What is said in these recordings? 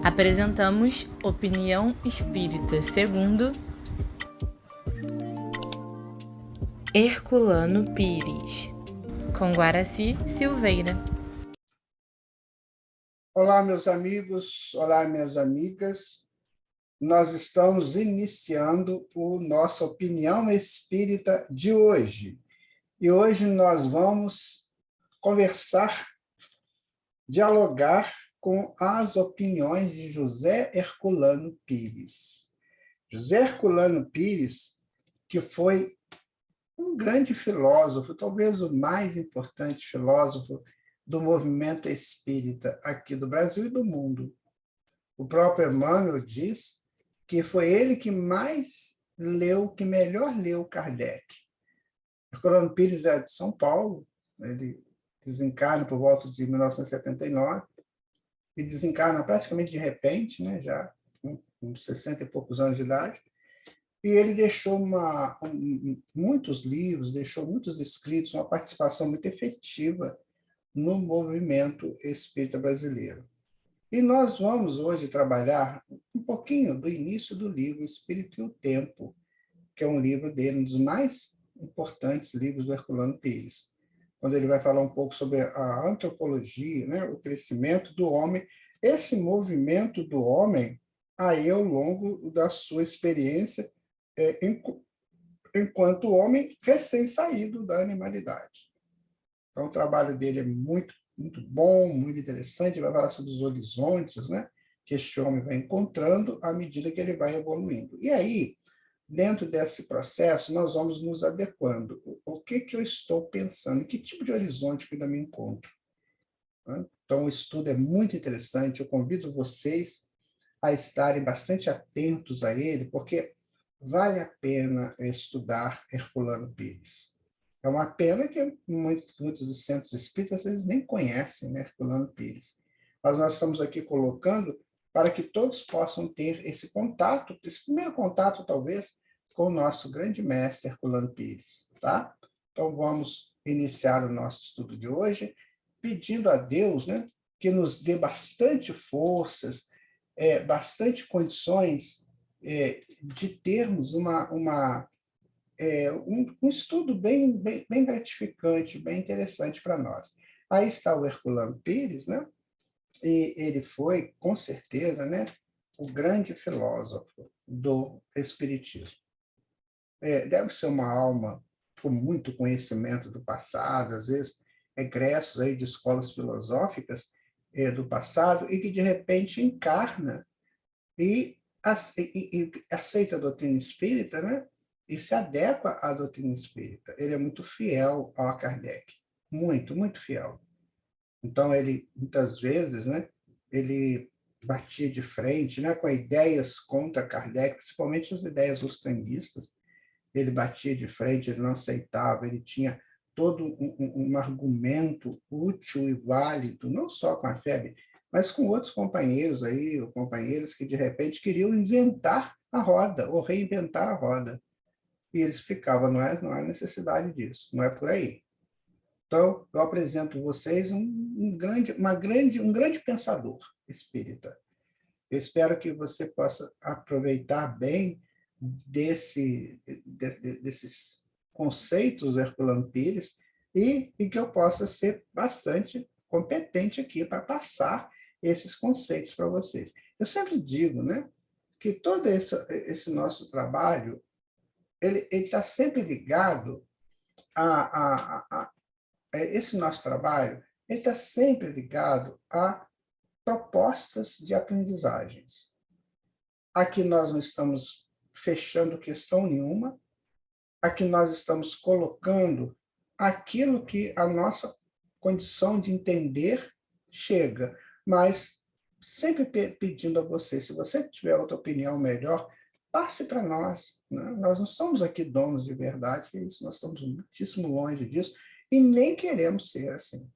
Apresentamos Opinião Espírita segundo Herculano Pires, com Guaraci Silveira. Olá, meus amigos, olá, minhas amigas. Nós estamos iniciando o nossa Opinião Espírita de hoje. E hoje nós vamos conversar, dialogar com as opiniões de José Herculano Pires. José Herculano Pires, que foi um grande filósofo, talvez o mais importante filósofo do movimento espírita aqui do Brasil e do mundo. O próprio Emmanuel diz que foi ele que mais leu, que melhor leu Kardec. Herculano Pires é de São Paulo, ele desencarna por volta de 1979, e desencarna praticamente de repente, né, já com 60 e poucos anos de idade, e ele deixou muitos livros, deixou muitos escritos, uma participação muito efetiva no movimento espírita brasileiro. E nós vamos hoje trabalhar um pouquinho do início do livro Espírito e o Tempo, que é um livro dele, um dos mais importantes livros do Herculano Pires, quando ele vai falar um pouco sobre a antropologia, né, o crescimento do homem, esse movimento do homem aí ao longo da sua experiência enquanto homem recém-saído da animalidade. Então, o trabalho dele é muito bom, muito interessante, vai falar sobre os horizontes, né, que este homem vai encontrando à medida que ele vai evoluindo. E aí, dentro desse processo, nós vamos nos adequando. O que eu estou pensando? Em que tipo de horizonte que eu ainda me encontro? Então, o estudo é muito interessante, eu convido vocês a estarem bastante atentos a ele, porque vale a pena estudar Herculano Pires. É uma pena que muitos dos centros espíritas eles nem conhecem, né, Herculano Pires. Mas nós estamos aqui colocando para que todos possam ter esse contato, esse primeiro contato, talvez, com o nosso grande mestre Herculano Pires. Tá? Então, vamos iniciar o nosso estudo de hoje, pedindo a Deus, né, que nos dê bastante forças, bastante condições de termos um estudo bem gratificante, bem interessante para nós. Aí está o Herculano Pires, né? E ele foi, com certeza, né, o grande filósofo do Espiritismo. Deve ser uma alma com muito conhecimento do passado, às vezes egressos aí de escolas filosóficas do passado, e que, de repente, encarna e aceita a doutrina espírita, né? E se adequa à doutrina espírita. Ele é muito fiel ao Kardec, muito fiel. Então, ele, muitas vezes, né, ele batia de frente, né, com ideias contra Kardec, principalmente as ideias ustanguistas. Ele batia de frente, ele não aceitava, ele tinha todo um argumento útil e válido, não só com a FEB, mas com outros companheiros aí, ou companheiras que de repente queriam inventar a roda, ou reinventar a roda. E ele explicava, não há necessidade disso, não é por aí. Então, eu apresento a vocês um grande pensador espírita. Eu espero que você possa aproveitar bem desses conceitos do Herculano Pires e que eu possa ser bastante competente aqui para passar esses conceitos para vocês. Eu sempre digo, né, que todo esse nosso trabalho ele está sempre ligado a esse nosso trabalho, ele está sempre ligado a propostas de aprendizagens. Aqui nós não estamos fechando questão nenhuma, aqui nós estamos colocando aquilo que a nossa condição de entender chega, mas sempre pedindo a você, se você tiver outra opinião melhor, passe para nós. Né? Nós não somos aqui donos de verdade, que isso, nós estamos muitíssimo longe disso, e nem queremos ser assim.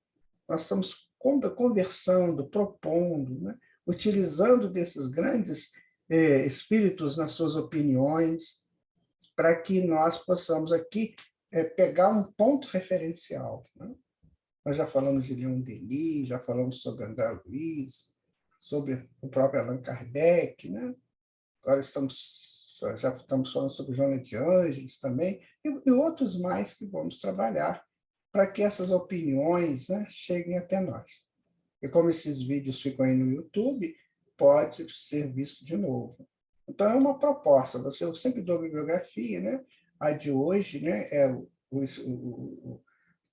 Nós estamos conversando, propondo, né? Utilizando desses grandes espíritos nas suas opiniões, para que nós possamos aqui pegar um ponto referencial. Né? Nós já falamos de Leon Denis, já falamos sobre André Luiz, sobre o próprio Allan Kardec, né? Agora já estamos falando sobre Joana de Ângeles também, e outros mais que vamos trabalhar para que essas opiniões, né, cheguem até nós. E como esses vídeos ficam aí no YouTube, pode ser visto de novo. Então, é uma proposta. Eu sempre dou bibliografia, né? A de hoje, né, é o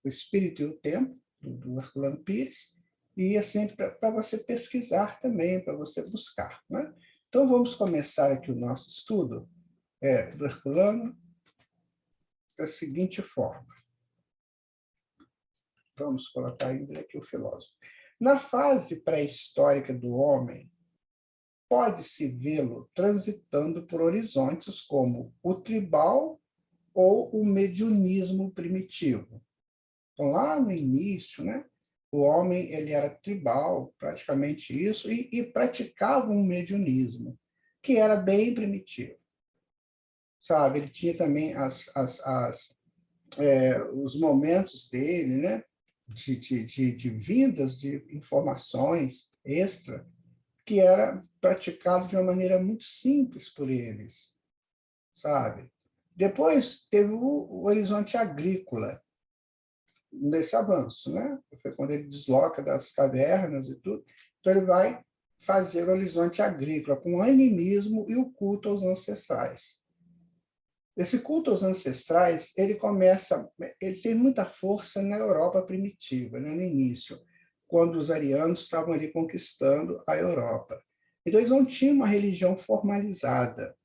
Espírito e o Tempo, do Herculano Pires, e é sempre para você pesquisar também, para você buscar, né? Então, vamos começar aqui o nosso estudo do Herculano da seguinte forma. Vamos colocar ainda aqui o filósofo. Na fase pré-histórica do homem, pode-se vê-lo transitando por horizontes como o tribal ou o mediunismo primitivo. Então, lá no início, né, o homem ele era tribal, praticamente isso, e praticava um mediunismo, que era bem primitivo. Sabe? Ele tinha também os momentos dele, né, de vindas de informações extra, que era praticado de uma maneira muito simples por eles, sabe? Depois teve o horizonte agrícola, nesse avanço, né? Foi quando ele desloca das cavernas e tudo. Então, ele vai fazer o horizonte agrícola, com o animismo e o culto aos ancestrais. Esse culto aos ancestrais, ele tem muita força na Europa primitiva, né, no início, quando os arianos estavam ali conquistando a Europa. Então, eles não tinham uma religião formalizada.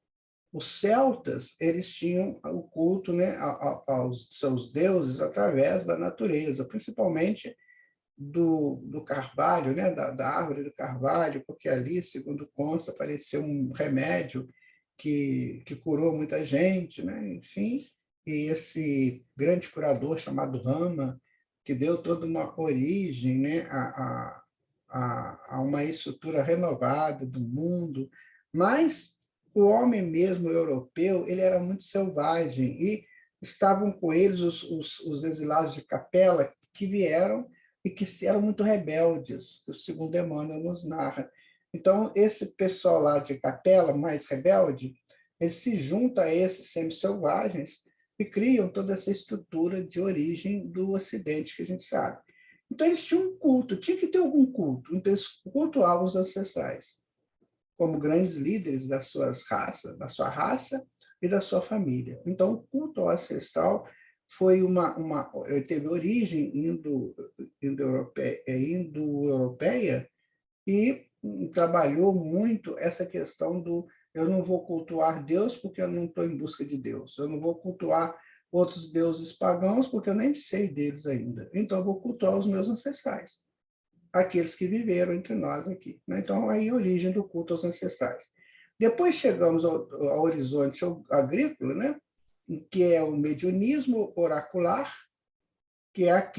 Os celtas, eles tinham o culto, né, aos seus deuses através da natureza, principalmente do carvalho, né, da árvore do carvalho, porque ali, segundo consta, apareceu um remédio que curou muita gente, né? Enfim, e esse grande curador chamado Rama, que deu toda uma origem, né, a uma estrutura renovada do mundo, mas o homem mesmo europeu, ele era muito selvagem, e estavam com eles os exilados de Capela, que vieram e que eram muito rebeldes, o segundo Emmanuel nos narra. Então, esse pessoal lá de Capela, mais rebelde, ele se junta a esses semi-selvagens e criam toda essa estrutura de origem do Ocidente que a gente sabe. Então, eles tinham um culto, tinha que ter algum culto. Então, eles cultuavam os ancestrais como grandes líderes das suas raças, da sua raça e da sua família. Então, o culto ancestral foi teve origem indo-europeia e trabalhou muito essa questão do eu não vou cultuar Deus porque eu não estou em busca de Deus. Eu não vou cultuar outros deuses pagãos porque eu nem sei deles ainda. Então, eu vou cultuar os meus ancestrais, aqueles que viveram entre nós aqui, né? Então, aí a origem do culto aos ancestrais. Depois chegamos ao horizonte agrícola, né? Que é o mediunismo oracular, que é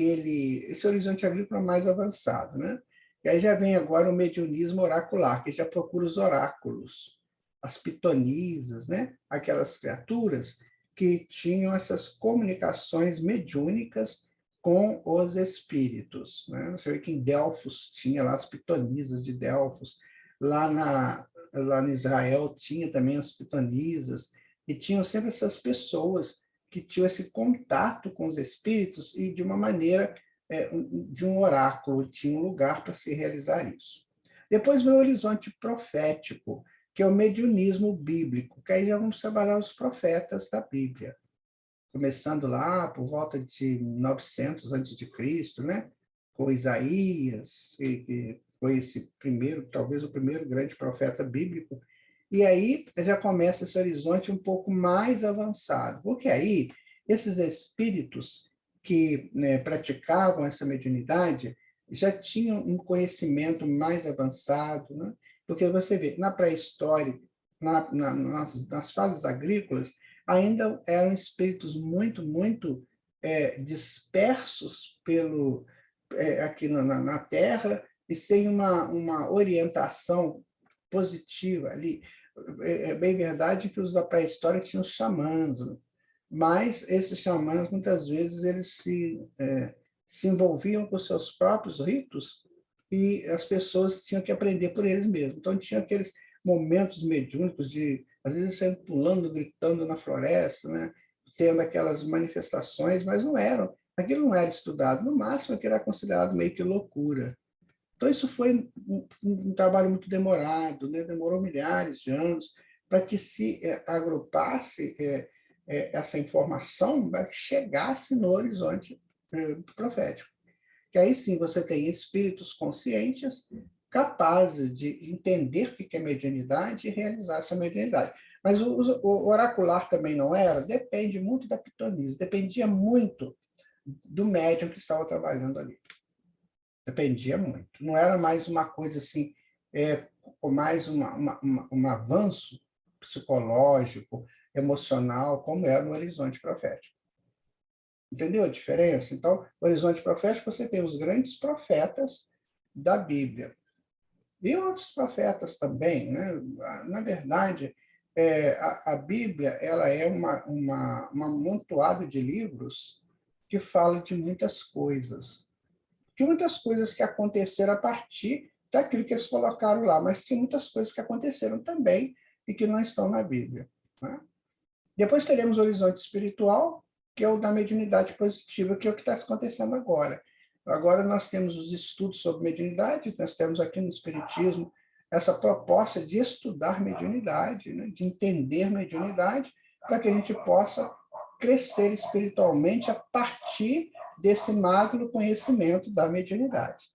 esse horizonte agrícola mais avançado, né? E aí já vem agora o mediunismo oracular, que já procura os oráculos, as pitonisas, né? Aquelas criaturas que tinham essas comunicações mediúnicas com os espíritos, né? Você vê que em Delfos tinha lá as pitonisas de Delfos, lá no Israel tinha também as pitonisas, e tinham sempre essas pessoas que tinham esse contato com os espíritos e de uma maneira de um oráculo, tinha um lugar para se realizar isso. Depois vem o horizonte profético, que é o mediunismo bíblico, que aí já vamos trabalhar os profetas da Bíblia, começando lá por volta de 900 a.C., né? Com Isaías, que foi esse primeiro, talvez o primeiro grande profeta bíblico. E aí já começa esse horizonte um pouco mais avançado, porque aí esses espíritos que, né, praticavam essa mediunidade já tinham um conhecimento mais avançado, né? Porque você vê, na pré-história, nas fases agrícolas, ainda eram espíritos muito dispersos aqui na Terra e sem uma orientação positiva ali. É bem verdade que os da pré-história tinham os xamãs, né? Mas esses xamãs, muitas vezes, eles se envolviam com seus próprios ritos e as pessoas tinham que aprender por eles mesmos. Então, tinha aqueles momentos mediúnicos de, às vezes, saindo pulando, gritando na floresta, né? Tendo aquelas manifestações, mas não eram, aquilo não era estudado, no máximo aquilo era considerado meio que loucura. Então, isso foi um trabalho muito demorado, né? Demorou milhares de anos para que se agrupasse essa informação, para que chegasse no horizonte profético. Que aí sim você tem espíritos conscientes capazes de entender o que é mediunidade e realizar essa mediunidade. Mas o oracular também não era? Depende muito da pitonisa, dependia muito do médium que estava trabalhando ali. Dependia muito. Não era mais uma coisa assim, mais um avanço psicológico, emocional, como era no horizonte profético. Entendeu a diferença? Então, no horizonte profético, você tem os grandes profetas da Bíblia. E outros profetas também, né? Na verdade, a Bíblia ela é um amontoado de livros que fala de muitas coisas. Que muitas coisas que aconteceram a partir daquilo que eles colocaram lá, mas tem muitas coisas que aconteceram também e que não estão na Bíblia. Né? Depois teremos o horizonte espiritual, que é o da mediunidade positiva, que é o que está acontecendo agora. Agora nós temos os estudos sobre mediunidade, nós temos aqui no Espiritismo essa proposta de estudar mediunidade, né? De entender mediunidade, para que a gente possa crescer espiritualmente a partir desse magno conhecimento da mediunidade.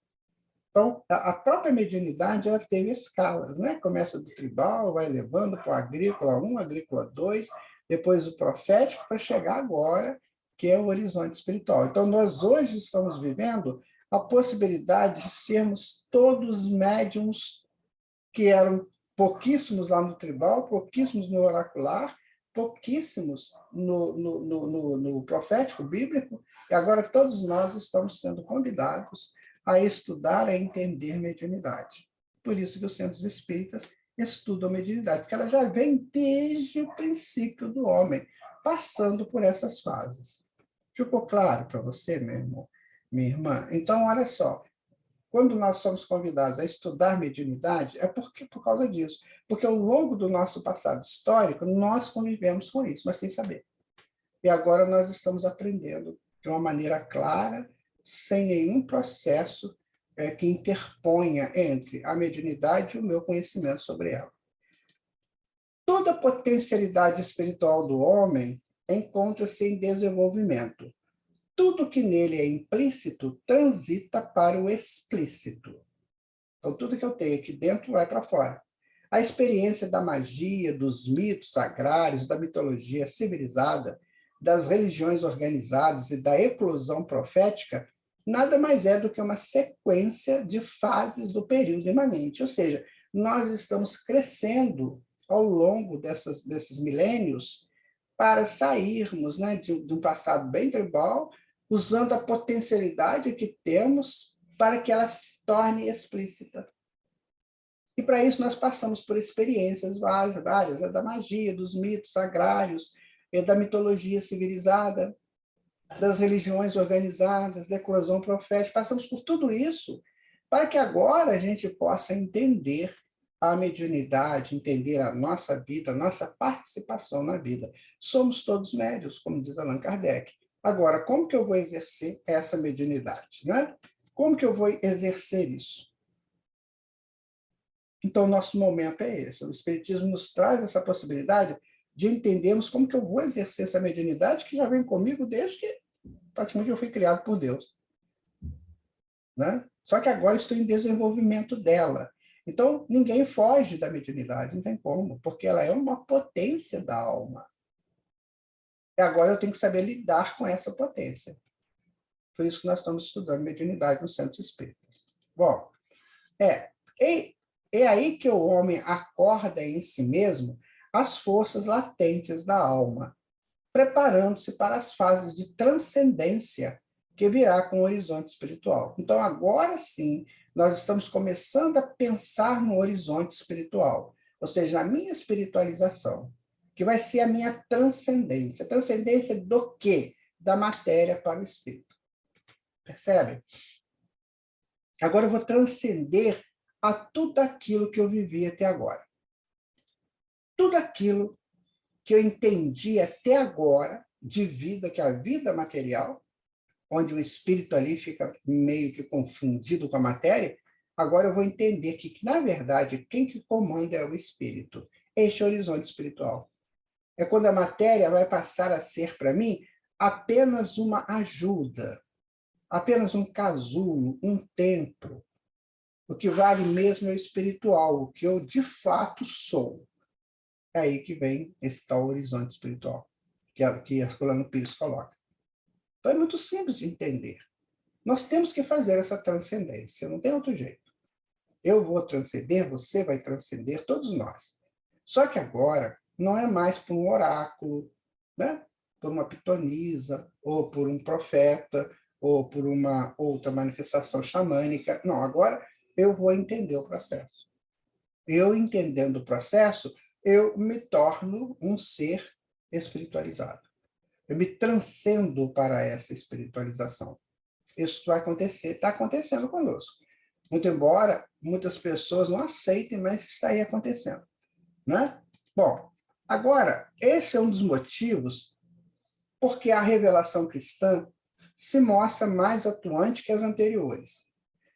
Então, a própria mediunidade ela teve escalas, né? Começa do tribal, vai levando para o agrícola 1, agrícola 2, depois o profético, para chegar agora, que é o horizonte espiritual. Então, nós hoje estamos vivendo a possibilidade de sermos todos médiums que eram pouquíssimos lá no tribal, pouquíssimos no oracular, pouquíssimos no profético bíblico, e agora todos nós estamos sendo convidados a estudar, a entender mediunidade. Por isso que os centros espíritas estudam mediunidade, porque ela já vem desde o princípio do homem, passando por essas fases. Ficou claro para você, meu irmão, minha irmã? Então, olha só, quando nós somos convidados a estudar mediunidade, é por causa disso. Porque ao longo do nosso passado histórico, nós convivemos com isso, mas sem saber. E agora nós estamos aprendendo de uma maneira clara, sem nenhum processo que interponha entre a mediunidade e o meu conhecimento sobre ela. Toda a potencialidade espiritual do homem encontra-se em desenvolvimento. Tudo que nele é implícito transita para o explícito. Então, tudo que eu tenho aqui dentro vai para fora. A experiência da magia, dos mitos agrários, da mitologia civilizada, das religiões organizadas e da eclosão profética, nada mais é do que uma sequência de fases do período imanente. Ou seja, nós estamos crescendo ao longo desses milênios para sairmos, né, de um passado bem tribal, usando a potencialidade que temos para que ela se torne explícita. E para isso nós passamos por experiências várias, da magia, dos mitos agrários, da mitologia civilizada, das religiões organizadas, da eclosão profética. Passamos por tudo isso para que agora a gente possa entender a mediunidade, entender a nossa vida, a nossa participação na vida. Somos todos médios, como diz Allan Kardec. Agora, como que eu vou exercer essa mediunidade? Né? Como que eu vou exercer isso? Então, o nosso momento é esse. O Espiritismo nos traz essa possibilidade de entendermos como que eu vou exercer essa mediunidade que já vem comigo desde que praticamente eu fui criado por Deus. Né? Só que agora estou em desenvolvimento dela. Então, ninguém foge da mediunidade, não tem como, porque ela é uma potência da alma. E agora eu tenho que saber lidar com essa potência. Por isso que nós estamos estudando mediunidade nos centros espíritas. Bom, é aí que o homem acorda em si mesmo as forças latentes da alma, preparando-se para as fases de transcendência que virá com o horizonte espiritual. Então, agora sim, nós estamos começando a pensar no horizonte espiritual, ou seja, a minha espiritualização, que vai ser a minha transcendência. Transcendência do quê? Da matéria para o espírito. Percebe? Agora eu vou transcender a tudo aquilo que eu vivi até agora. Tudo aquilo que eu entendi até agora de vida, que é a vida material, onde o espírito ali fica meio que confundido com a matéria, agora eu vou entender que, na verdade, quem que comanda é o espírito. Este é o horizonte espiritual. É quando a matéria vai passar a ser, para mim, apenas uma ajuda, apenas um casulo, um templo. O que vale mesmo é o espiritual, o que eu de fato sou. É aí que vem esse tal horizonte espiritual, que Herculano Pires coloca. Então é muito simples de entender. Nós temos que fazer essa transcendência, não tem outro jeito. Eu vou transcender, você vai transcender, todos nós. Só que agora não é mais por um oráculo, né? Por uma pitonisa, ou por um profeta, ou por uma outra manifestação xamânica. Não, agora eu vou entender o processo. Eu entendendo o processo, eu me torno um ser espiritualizado. Eu me transcendo para essa espiritualização. Isso vai acontecer, está acontecendo conosco. Muito embora muitas pessoas não aceitem, mas está aí acontecendo, né? Bom, agora, esse é um dos motivos porque a revelação cristã se mostra mais atuante que as anteriores.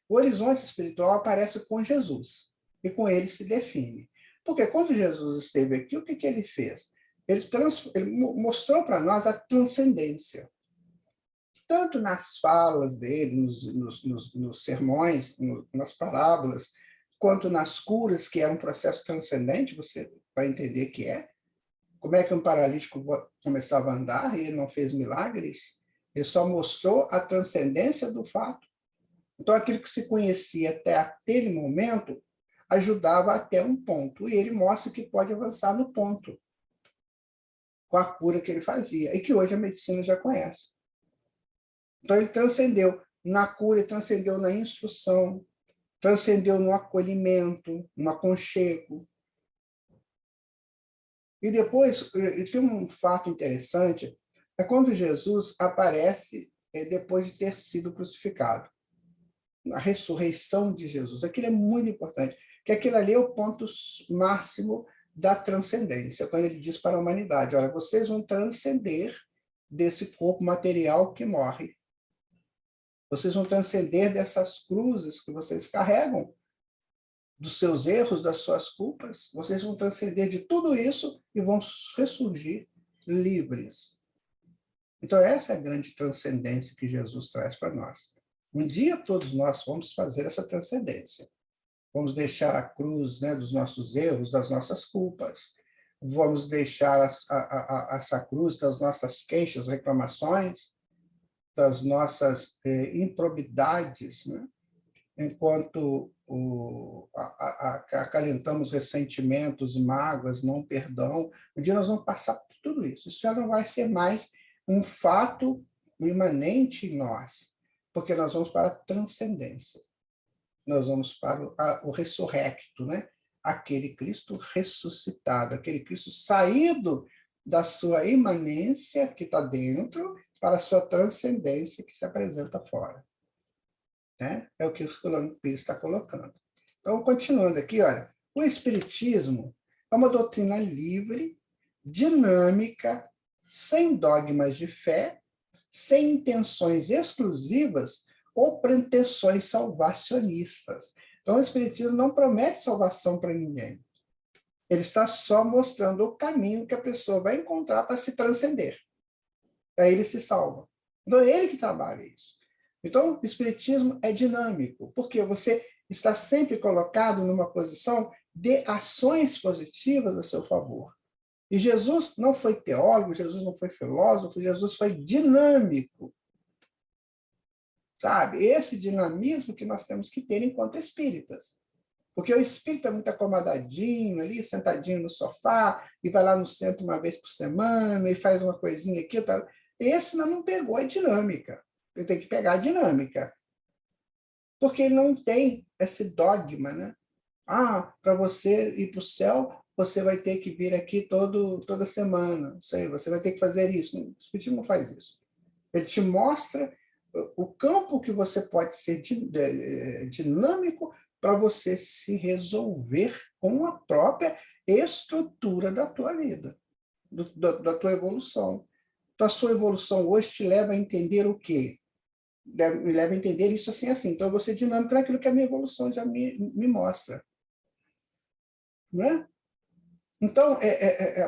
O horizonte espiritual aparece com Jesus, e com ele se define. Porque quando Jesus esteve aqui, o que ele fez? Ele mostrou para nós a transcendência. Tanto nas falas dele, nos sermões, nas parábolas, quanto nas curas, que é um processo transcendente, você vai entender que é. Como é que um paralítico começava a andar e ele não fez milagres? Ele só mostrou a transcendência do fato. Então, aquilo que se conhecia até aquele momento ajudava até um ponto. E ele mostra que pode avançar no ponto, com a cura que ele fazia, e que hoje a medicina já conhece. Então, ele transcendeu na cura, ele transcendeu na instrução, transcendeu no acolhimento, no aconchego. E depois, tem um fato interessante, é quando Jesus aparece depois de ter sido crucificado. A ressurreição de Jesus. Aquilo é muito importante, que aquilo ali é o ponto máximo da transcendência, quando ele diz para a humanidade, olha, vocês vão transcender desse corpo material que morre. Vocês vão transcender dessas cruzes que vocês carregam, dos seus erros, das suas culpas. Vocês vão transcender de tudo isso e vão ressurgir livres. Então, essa é a grande transcendência que Jesus traz para nós. Um dia todos nós vamos fazer essa transcendência. Vamos deixar a cruz, né, dos nossos erros, das nossas culpas. Vamos deixar essa cruz das nossas queixas, reclamações, das nossas improbidades, né? Enquanto acalentamos ressentimentos, mágoas, não perdão. Um dia nós vamos passar por tudo isso. Isso já não vai ser mais um fato imanente em nós, porque nós vamos para a transcendência. Nós vamos para o ressurrecto, né? Aquele Cristo ressuscitado, aquele Cristo saído da sua imanência, que está dentro, para a sua transcendência, que se apresenta fora. Né? É o que o Herculano Pires está colocando. Então, continuando aqui, olha, o Espiritismo é uma doutrina livre, dinâmica, sem dogmas de fé, sem intenções exclusivas ou pretensões salvacionistas. Então, o Espiritismo não promete salvação para ninguém. Ele está só mostrando o caminho que a pessoa vai encontrar para se transcender. Aí ele se salva. Então, é ele que trabalha isso. Então, o Espiritismo é dinâmico, porque você está sempre colocado numa posição de ações positivas a seu favor. E Jesus não foi teólogo, Jesus não foi filósofo, Jesus foi dinâmico. Sabe? Esse dinamismo que nós temos que ter enquanto espíritas. Porque o espírito é muito acomodadinho ali, sentadinho no sofá, e vai lá no centro uma vez por semana, e faz uma coisinha aqui. Tá. Esse não pegou a dinâmica. Ele tem que pegar a dinâmica. Porque ele não tem esse dogma, né? Ah, para você ir para o céu, você vai ter que vir aqui toda semana. Isso aí, você vai ter que fazer isso. O Espiritismo não faz isso. Ele te mostra o campo que você pode ser dinâmico para você se resolver com a própria estrutura da tua vida, da tua evolução. Então, a sua evolução hoje te leva a entender o quê? Me leva a entender isso assim, assim. Então, eu vou ser dinâmico naquilo que a minha evolução já me mostra. Não é? Então,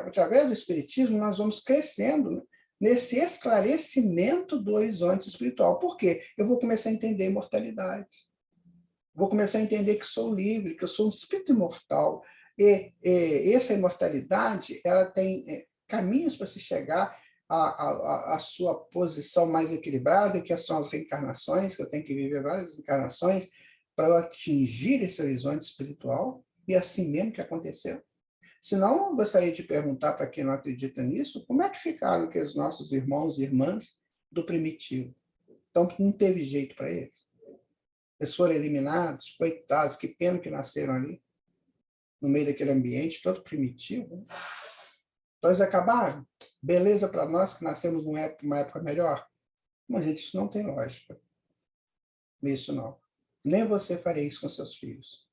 através do Espiritismo, nós vamos crescendo, né, nesse esclarecimento do horizonte espiritual. Por quê? Eu vou começar a entender a imortalidade. Vou começar a entender que sou livre, que eu sou um espírito imortal. E essa imortalidade, ela tem caminhos para se chegar à sua posição mais equilibrada, que são as reencarnações, que eu tenho que viver várias encarnações para eu atingir esse horizonte espiritual, e assim mesmo que aconteceu. Senão, eu gostaria de perguntar para quem não acredita nisso, como é que ficaram que os nossos irmãos e irmãs do primitivo? Então, não teve jeito para eles. Eles foram eliminados, coitados, que pena que nasceram ali, no meio daquele ambiente todo primitivo. Né? Então, eles acabaram. Beleza para nós que nascemos numa época melhor? Mas, gente, isso não tem lógica. Isso não. Nem você faria isso com seus filhos.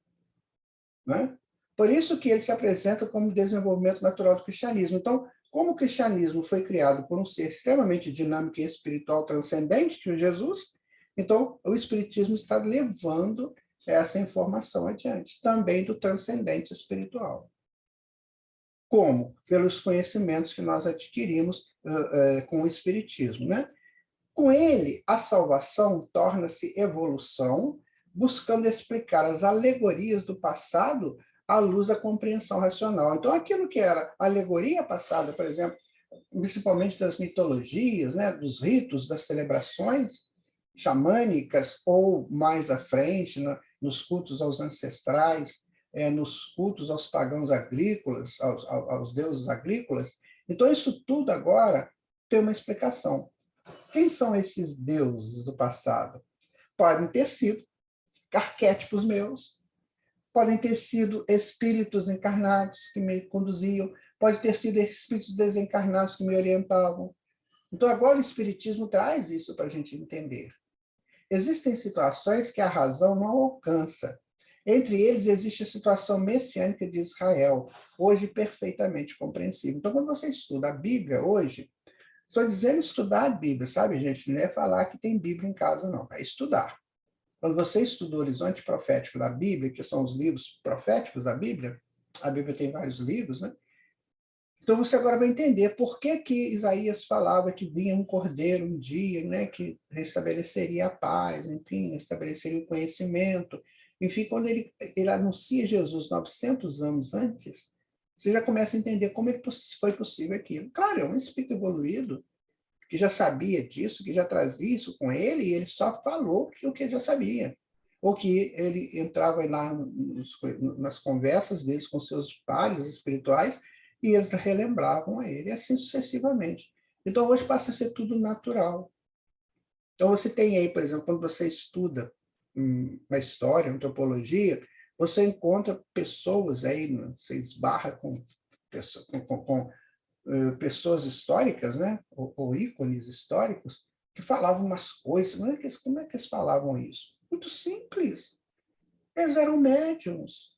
Não é? Por isso que ele se apresenta como desenvolvimento natural do cristianismo. Então, como o cristianismo foi criado por um ser extremamente dinâmico e espiritual transcendente, que é Jesus, então o espiritismo está levando essa informação adiante, também do transcendente espiritual. Como? Pelos conhecimentos que nós adquirimos com o espiritismo, né? Com ele, a salvação torna-se evolução, buscando explicar as alegorias do passado à luz da compreensão racional. Então, aquilo que era alegoria passada, por exemplo, principalmente das mitologias, né, dos ritos, das celebrações xamânicas, ou mais à frente, nos cultos aos ancestrais, nos cultos aos pagãos agrícolas, aos deuses agrícolas. Então, isso tudo agora tem uma explicação. Quem são esses deuses do passado? Podem ter sido arquétipos meus, podem ter sido espíritos encarnados que me conduziam, pode ter sido espíritos desencarnados que me orientavam. Então, agora o Espiritismo traz isso para a gente entender. Existem situações que a razão não alcança. Entre eles, existe a situação messiânica de Israel, hoje perfeitamente compreensível. Então, quando você estuda a Bíblia hoje, estou dizendo estudar a Bíblia, sabe, gente? Não é falar que tem Bíblia em casa, não. É estudar. Quando você estuda o horizonte profético da Bíblia, que são os livros proféticos da Bíblia, a Bíblia tem vários livros, né? Então você agora vai entender por que Isaías falava que vinha um cordeiro um dia, né, que restabeleceria a paz, enfim, restabeleceria o conhecimento. Enfim, quando ele anuncia Jesus 900 anos antes, você já começa a entender como foi possível aquilo. Claro, é um espírito evoluído, que já sabia disso, que já trazia isso com ele, e ele só falou o que ele já sabia. Ou que ele entrava lá nas conversas deles com seus pares espirituais, e eles relembravam a ele, e assim sucessivamente. Então, hoje passa a ser tudo natural. Então, você tem aí, por exemplo, quando você estuda na história, antropologia, você encontra pessoas aí, você esbarra com pessoas históricas, né? Ou ícones históricos, que falavam umas coisas. Como é que eles falavam isso? Muito simples. Eles eram médiums.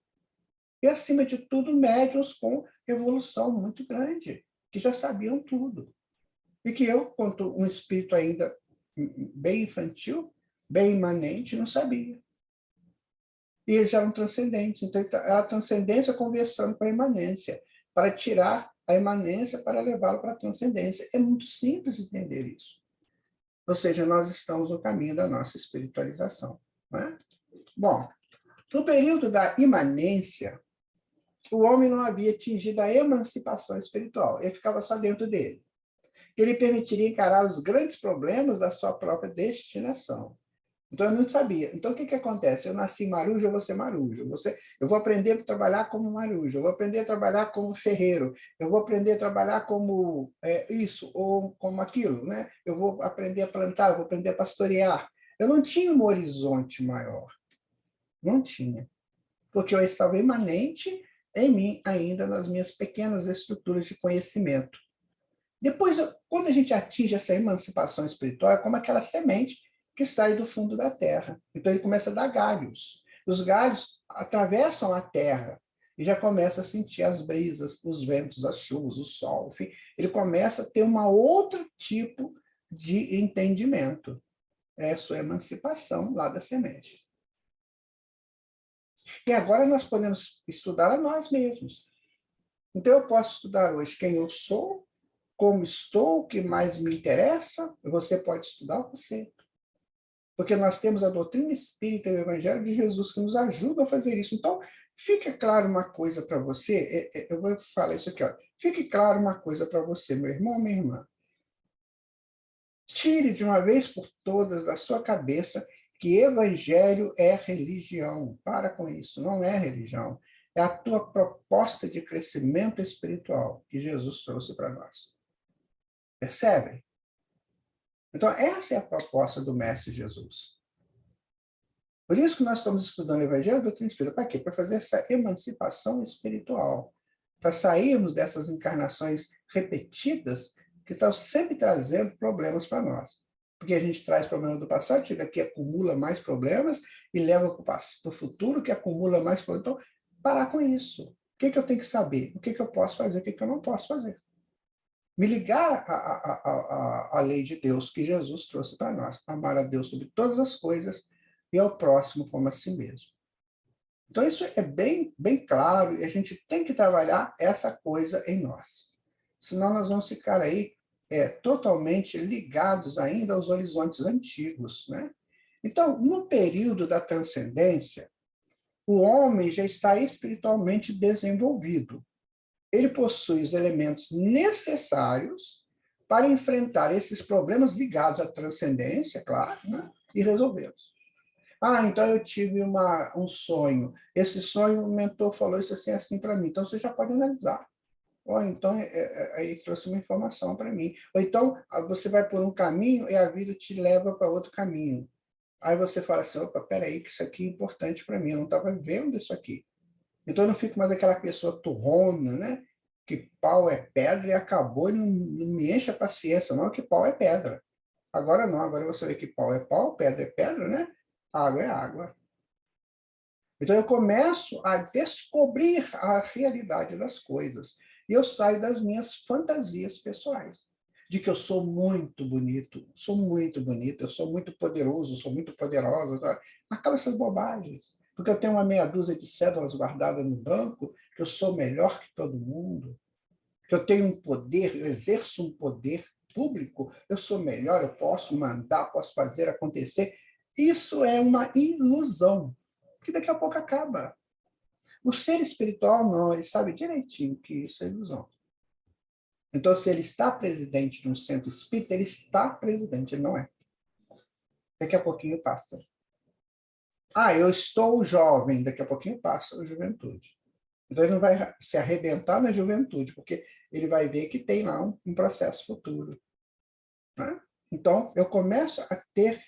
E, acima de tudo, médiums com evolução muito grande, que já sabiam tudo. E que eu, quanto um espírito ainda bem infantil, bem imanente, não sabia. E eles eram transcendentes. Então, é a transcendência conversando com a imanência, para tirar a imanência para levá-la para a transcendência. É muito simples entender isso. Ou seja, nós estamos no caminho da nossa espiritualização. Não é? Bom, no período da imanência, o homem não havia atingido a emancipação espiritual, ele ficava só dentro dele. Ele permitiria encarar os grandes problemas da sua própria destinação. Então, eu não sabia. Então, o que acontece? Eu nasci marujo, eu vou ser marujo. Eu vou aprender a trabalhar como marujo, eu vou aprender a trabalhar como ferreiro, eu vou aprender a trabalhar como isso ou como aquilo, né? Eu vou aprender a plantar, eu vou aprender a pastorear. Eu não tinha um horizonte maior. Não tinha. Porque eu estava imanente em mim ainda, nas minhas pequenas estruturas de conhecimento. Depois, quando a gente atinge essa emancipação espiritual, é como aquela semente que sai do fundo da terra. Então, ele começa a dar galhos. Os galhos atravessam a terra e já começa a sentir as brisas, os ventos, as chuvas, o sol, enfim. Ele começa a ter um outro tipo de entendimento. É a sua emancipação lá da semente. E agora nós podemos estudar a nós mesmos. Então, eu posso estudar hoje quem eu sou, como estou, o que mais me interessa, você pode estudar você. Porque nós temos a doutrina espírita e o Evangelho de Jesus que nos ajudam a fazer isso. Então, fique claro uma coisa para você, eu vou falar isso aqui, ó. Fique claro uma coisa para você, meu irmão, minha irmã. Tire de uma vez por todas da sua cabeça que evangelho é religião. Para com isso, não é religião. É a tua proposta de crescimento espiritual que Jesus trouxe para nós. Percebe? Então, essa é a proposta do Mestre Jesus. Por isso que nós estamos estudando o Evangelho e a doutrina espírita. Para quê? Para fazer essa emancipação espiritual. Para sairmos dessas encarnações repetidas que estão sempre trazendo problemas para nós. Porque a gente traz problemas do passado, chega aqui, acumula mais problemas e leva para o futuro, que acumula mais problemas. Então, parar com isso. O que eu tenho que saber? O que eu posso fazer? O que eu não posso fazer? Me ligar à lei de Deus que Jesus trouxe para nós. Amar a Deus sobre todas as coisas e ao próximo como a si mesmo. Então, isso é bem claro e a gente tem que trabalhar essa coisa em nós. Senão, nós vamos ficar aí totalmente ligados ainda aos horizontes antigos, né? Então, no período da transcendência, o homem já está espiritualmente desenvolvido. Ele possui os elementos necessários para enfrentar esses problemas ligados à transcendência, claro, né? E resolvê-los. Então eu tive um sonho. Esse sonho, o mentor falou isso assim para mim. Então você já pode analisar. Ou então, aí trouxe uma informação para mim. Ou então, você vai por um caminho e a vida te leva para outro caminho. Aí você fala assim, opa, peraí, que isso aqui é importante para mim, eu não estava vendo isso aqui. Então eu não fico mais aquela pessoa turrona, né? Que pau é pedra e acabou e não me enche a paciência, não, que pau é pedra. Agora não, agora você vê que pau é pau, pedra é pedra, né? Água é água. Então, eu começo a descobrir a realidade das coisas. E eu saio das minhas fantasias pessoais. De que eu sou muito bonito, eu sou muito poderoso, sou muito poderosa. Tá? Acaba essas bobagens. Porque eu tenho uma meia dúzia de cédulas guardadas no banco, que eu sou melhor que todo mundo, que eu tenho um poder, eu exerço um poder público, eu sou melhor, eu posso mandar, posso fazer acontecer. Isso é uma ilusão que daqui a pouco acaba. O ser espiritual não, ele sabe direitinho que isso é ilusão. Então, se ele está presidente de um centro espírita, ele está presidente, ele não é. Daqui a pouquinho passa. Eu estou jovem, daqui a pouquinho passa a juventude. Então, ele não vai se arrebentar na juventude, porque ele vai ver que tem lá um processo futuro. Né? Então, eu começo a ter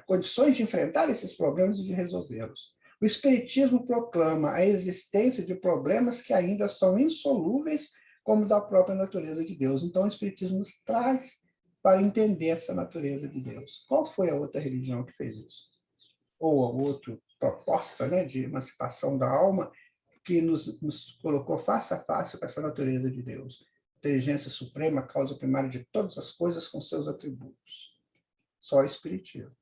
condições de enfrentar esses problemas e de resolvê-los. O Espiritismo proclama a existência de problemas que ainda são insolúveis, como da própria natureza de Deus. Então, o Espiritismo nos traz para entender essa natureza de Deus. Qual foi a outra religião que fez isso? Ou a outra proposta, né, de emancipação da alma que nos colocou face a face com essa natureza de Deus? Inteligência suprema, causa primária de todas as coisas com seus atributos. Só o Espiritismo.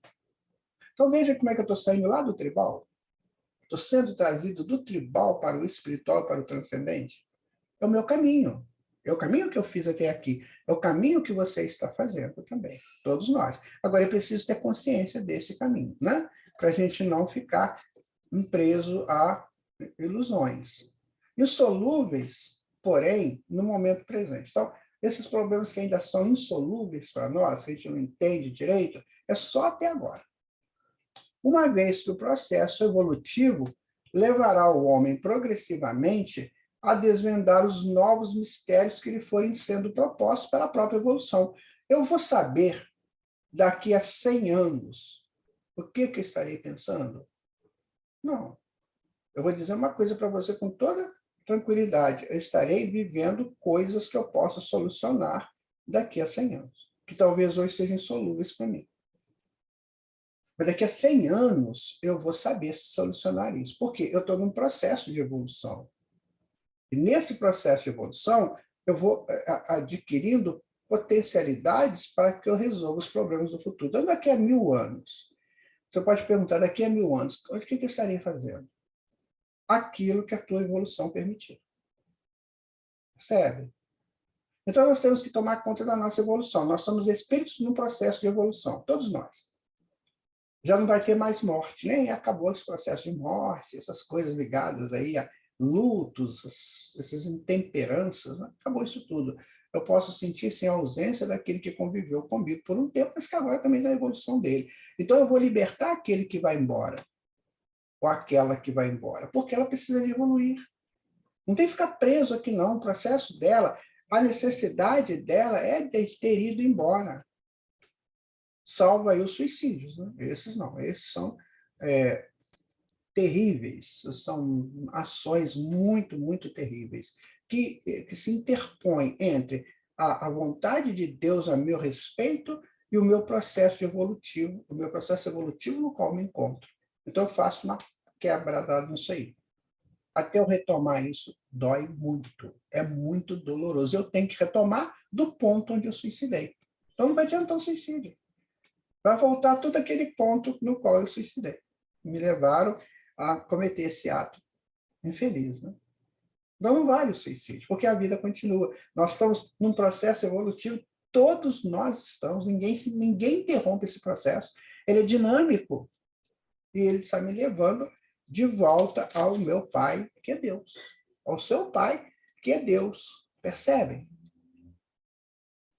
Então, veja como é que eu estou saindo lá do tribal. Estou sendo trazido do tribal para o espiritual, para o transcendente. É o meu caminho. É o caminho que eu fiz até aqui. É o caminho que você está fazendo também. Todos nós. Agora, é preciso ter consciência desse caminho, né? Para a gente não ficar preso a ilusões. Insolúveis, porém, no momento presente. Então, esses problemas que ainda são insolúveis para nós, que a gente não entende direito, é só até agora. Uma vez que o processo evolutivo levará o homem progressivamente a desvendar os novos mistérios que lhe forem sendo propostos pela própria evolução. Eu vou saber, daqui a 100 anos, o que eu estarei pensando? Não. Eu vou dizer uma coisa para você com toda tranquilidade. Eu estarei vivendo coisas que eu posso solucionar daqui a 100 anos, que talvez hoje sejam insolúveis para mim. Mas daqui a 100 anos eu vou saber solucionar isso. Por quê? Eu estou num processo de evolução. E nesse processo de evolução, eu vou adquirindo potencialidades para que eu resolva os problemas do futuro. Então, daqui a 1000 anos, você pode perguntar, daqui a 1000 anos, o que eu estaria fazendo? Aquilo que a tua evolução permitir. Percebe? Então, nós temos que tomar conta da nossa evolução. Nós somos espíritos num processo de evolução, todos nós. Já não vai ter mais morte, nem acabou esse processo de morte, essas coisas ligadas aí a lutos, essas intemperanças, né? Acabou isso tudo. Eu posso sentir sem a ausência daquele que conviveu comigo por um tempo, mas que agora também está na evolução dele. Então, eu vou libertar aquele que vai embora, ou aquela que vai embora, porque ela precisa de evoluir. Não tem que ficar preso aqui, não. O processo dela, a necessidade dela é de ter ido embora. Salvo aí os suicídios, né? Esses não, esses são terríveis, são ações muito, muito terríveis, que se interpõem entre a vontade de Deus a meu respeito e o meu processo evolutivo, o meu processo evolutivo no qual me encontro. Então, eu faço uma quebrada nisso aí. Até eu retomar isso, dói muito, é muito doloroso. Eu tenho que retomar do ponto onde eu suicidei. Então, não vai adiantar o suicídio. Vai voltar todo aquele ponto no qual eu suicidei. Me levaram a cometer esse ato infeliz. Né? Então, não vale o suicídio, porque a vida continua. Nós estamos num processo evolutivo, todos nós estamos, ninguém interrompe esse processo. Ele é dinâmico, e ele está me levando de volta ao meu Pai, que é Deus. Ao seu Pai, que é Deus. Percebem?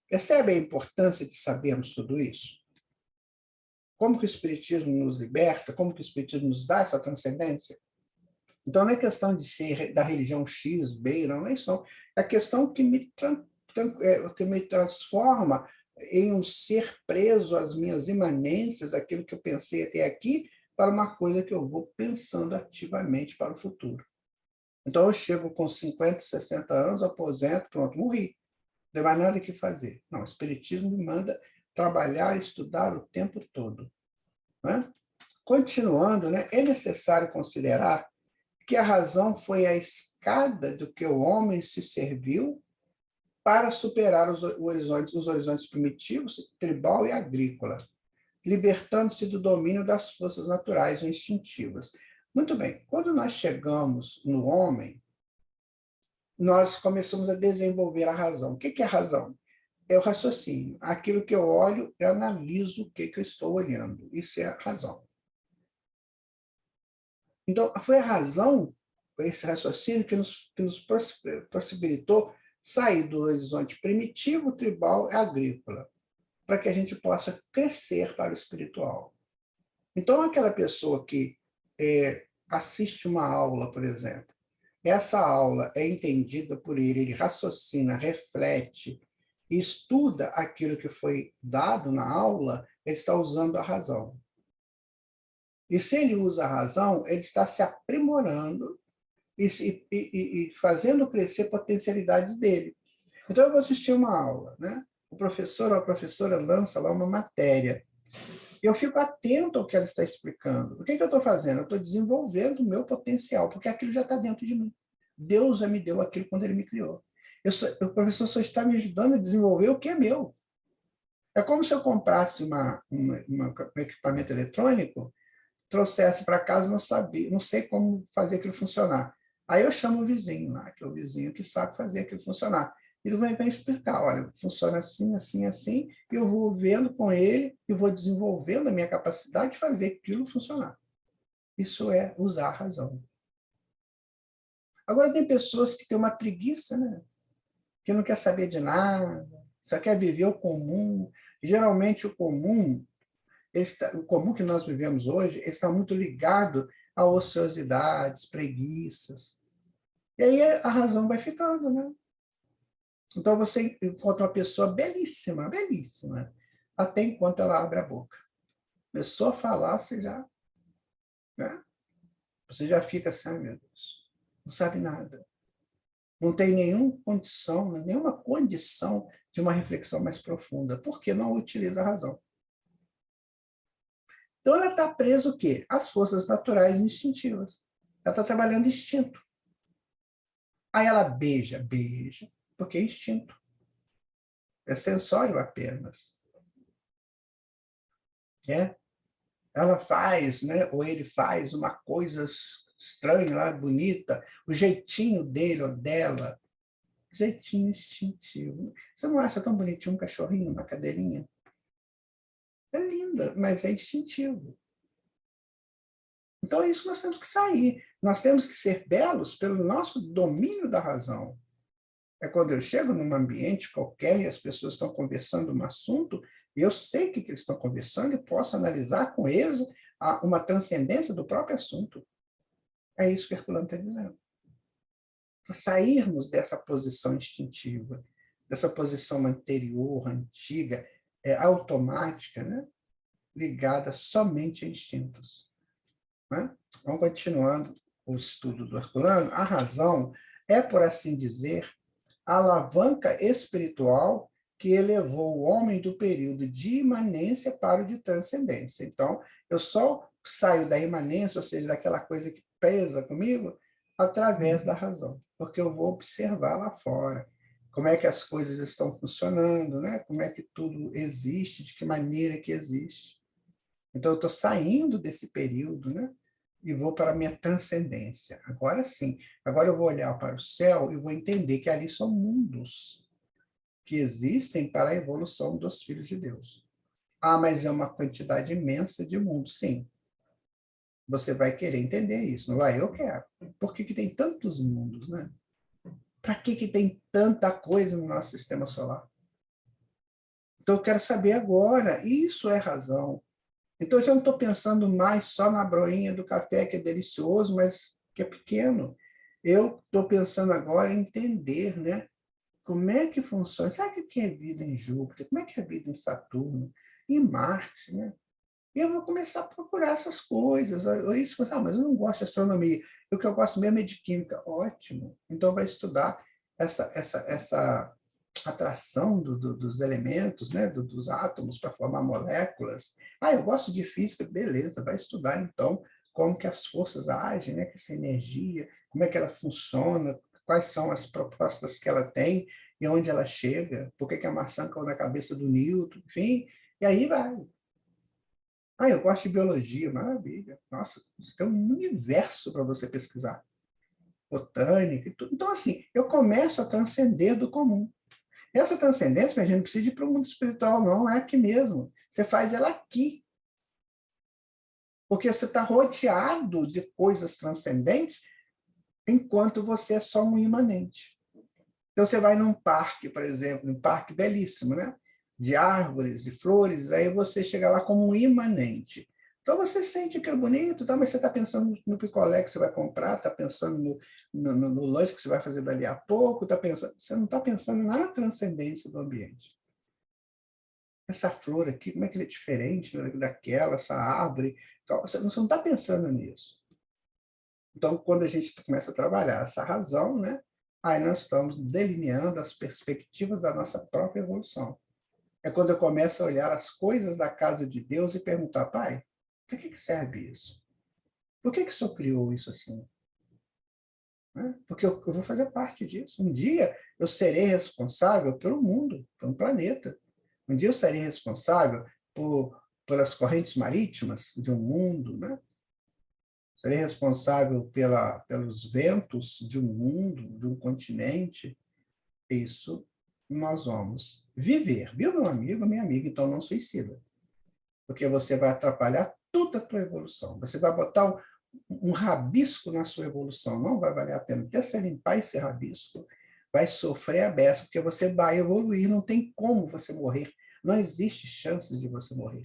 Percebem a importância de sabermos tudo isso? Como que o Espiritismo nos liberta? Como que o Espiritismo nos dá essa transcendência? Então, não é questão de ser da religião X, B, não é isso. Não. É a questão que me transforma em um ser preso às minhas imanências, aquilo que eu pensei até aqui, para uma coisa que eu vou pensando ativamente para o futuro. Então, eu chego com 50, 60 anos, aposento, pronto, morri. Não tem mais nada que fazer. Não, o Espiritismo me manda trabalhar, estudar o tempo todo. Né? Continuando, né, é necessário considerar que a razão foi a escada do que o homem se serviu para superar os horizontes primitivos, tribal e agrícola, libertando-se do domínio das forças naturais ou instintivas. Muito bem, quando nós chegamos no homem, nós começamos a desenvolver a razão. O que é a razão? É o raciocínio. Aquilo que eu olho, eu analiso o que eu estou olhando. Isso é a razão. Então, foi a razão, esse raciocínio, que nos possibilitou sair do horizonte primitivo, tribal e agrícola, para que a gente possa crescer para o espiritual. Então, aquela pessoa que assiste uma aula, por exemplo, essa aula é entendida por ele, ele raciocina, reflete, estuda aquilo que foi dado na aula, ele está usando a razão. E se ele usa a razão, ele está se aprimorando e fazendo crescer potencialidades dele. Então, eu vou assistir uma aula, né? O professor ou a professora lança lá uma matéria. Eu fico atento ao que ela está explicando. O que eu estou fazendo? Eu estou desenvolvendo o meu potencial, porque aquilo já está dentro de mim. Deus já me deu aquilo quando ele me criou. O professor só está me ajudando a desenvolver o que é meu. É como se eu comprasse um equipamento eletrônico, trouxesse para casa, não sabia, não sei como fazer aquilo funcionar. Aí eu chamo o vizinho lá, que é o vizinho que sabe fazer aquilo funcionar. Ele vem explicar, olha, funciona assim, assim, assim, e eu vou vendo com ele e vou desenvolvendo a minha capacidade de fazer aquilo funcionar. Isso é usar a razão. Agora, tem pessoas que têm uma preguiça, né? Que não quer saber de nada, só quer viver o comum. Geralmente, o comum que nós vivemos hoje está muito ligado a ociosidades, preguiças. E aí a razão vai ficando, né? Então você encontra uma pessoa belíssima, belíssima, até enquanto ela abre a boca. Começou a falar, né? Você já fica assim, meu Deus, não sabe nada. Não tem nenhuma condição de uma reflexão mais profunda, porque não utiliza a razão. Então, ela está presa o quê? Às forças naturais e instintivas. Ela está trabalhando instinto. Aí ela beija, beija, porque é instinto. É sensório apenas. É? Ela faz, né? Ou ele faz uma coisa estranha, lá, bonita, o jeitinho dele ou dela, jeitinho instintivo. Você não acha tão bonitinho um cachorrinho, uma cadeirinha? É linda, mas é instintivo. Então é isso que nós temos que sair. Nós temos que ser belos pelo nosso domínio da razão. É quando eu chego num ambiente qualquer e as pessoas estão conversando um assunto, e eu sei o que eles estão conversando e posso analisar com eles uma transcendência do próprio assunto. É isso que Herculano está dizendo. Para sairmos dessa posição instintiva, dessa posição anterior, antiga, automática, né? Ligada somente a instintos. Né? Vamos continuando o estudo do Herculano. A razão é, por assim dizer, a alavanca espiritual que elevou o homem do período de imanência para o de transcendência. Então, eu só saio da imanência, ou seja, daquela coisa que pesa comigo, através da razão, porque eu vou observar lá fora como é que as coisas estão funcionando, né? Como é que tudo existe, de que maneira que existe. Então, eu estou saindo desse período, né? E vou para a minha transcendência. Agora sim, agora eu vou olhar para o céu e vou entender que ali são mundos que existem para a evolução dos filhos de Deus. Ah, mas é uma quantidade imensa de mundos, sim. Você vai querer entender isso, não vai? Eu quero. Por que tem tantos mundos, né? Para que tem tanta coisa no nosso sistema solar? Então, eu quero saber agora. Isso é razão. Então, eu já não estou pensando mais só na broinha do café, que é delicioso, mas que é pequeno. Eu estou pensando agora em entender, né? Como é que funciona? Sabe o que é vida em Júpiter? Como é que é a vida em Saturno? Em Marte, né? E eu vou começar a procurar essas coisas. Isso, mas eu não gosto de astronomia. O que eu gosto mesmo é de química. Ótimo. Então, vai estudar essa atração dos elementos, né, dos átomos para formar moléculas. Ah, eu gosto de física, beleza, vai estudar então como que as forças agem, né, que essa energia, como é que ela funciona, quais são as propostas que ela tem e onde ela chega, por que a maçã caiu na cabeça do Newton, enfim, e aí vai. Ah, eu gosto de biologia, maravilha. Nossa, tem um universo para você pesquisar. Botânica e tudo. Então, assim, eu começo a transcender do comum. Essa transcendência, a gente não precisa ir para o mundo espiritual, não, é aqui mesmo. Você faz ela aqui. Porque você está rodeado de coisas transcendentes enquanto você é só um imanente. Então, você vai num parque, por exemplo, um parque belíssimo, né? De árvores, de flores, aí você chega lá como um imanente. Então, você sente que é bonito, tá? Mas você está pensando no picolé que você vai comprar, está pensando no lanche que você vai fazer dali a pouco, você não está pensando na transcendência do ambiente. Essa flor aqui, como é que ela é diferente daquela, essa árvore? Você não está pensando nisso. Então, quando a gente começa a trabalhar essa razão, né? Aí nós estamos delineando as perspectivas da nossa própria evolução. É quando eu começo a olhar as coisas da casa de Deus e perguntar, pai, para que serve isso? Por que o Senhor criou isso assim? Né? Porque eu vou fazer parte disso. Um dia eu serei responsável pelo mundo, pelo planeta. Um dia eu serei responsável pelas correntes marítimas de um mundo, né? Serei responsável pelos ventos de um mundo, de um continente. Isso nós vamos viver. Viu, meu amigo, minha amiga? Então não suicida. Porque você vai atrapalhar toda a tua evolução. Você vai botar um rabisco na sua evolução. Não vai valer a pena. Até você limpar esse rabisco, vai sofrer a beça, porque você vai evoluir. Não tem como você morrer. Não existe chance de você morrer.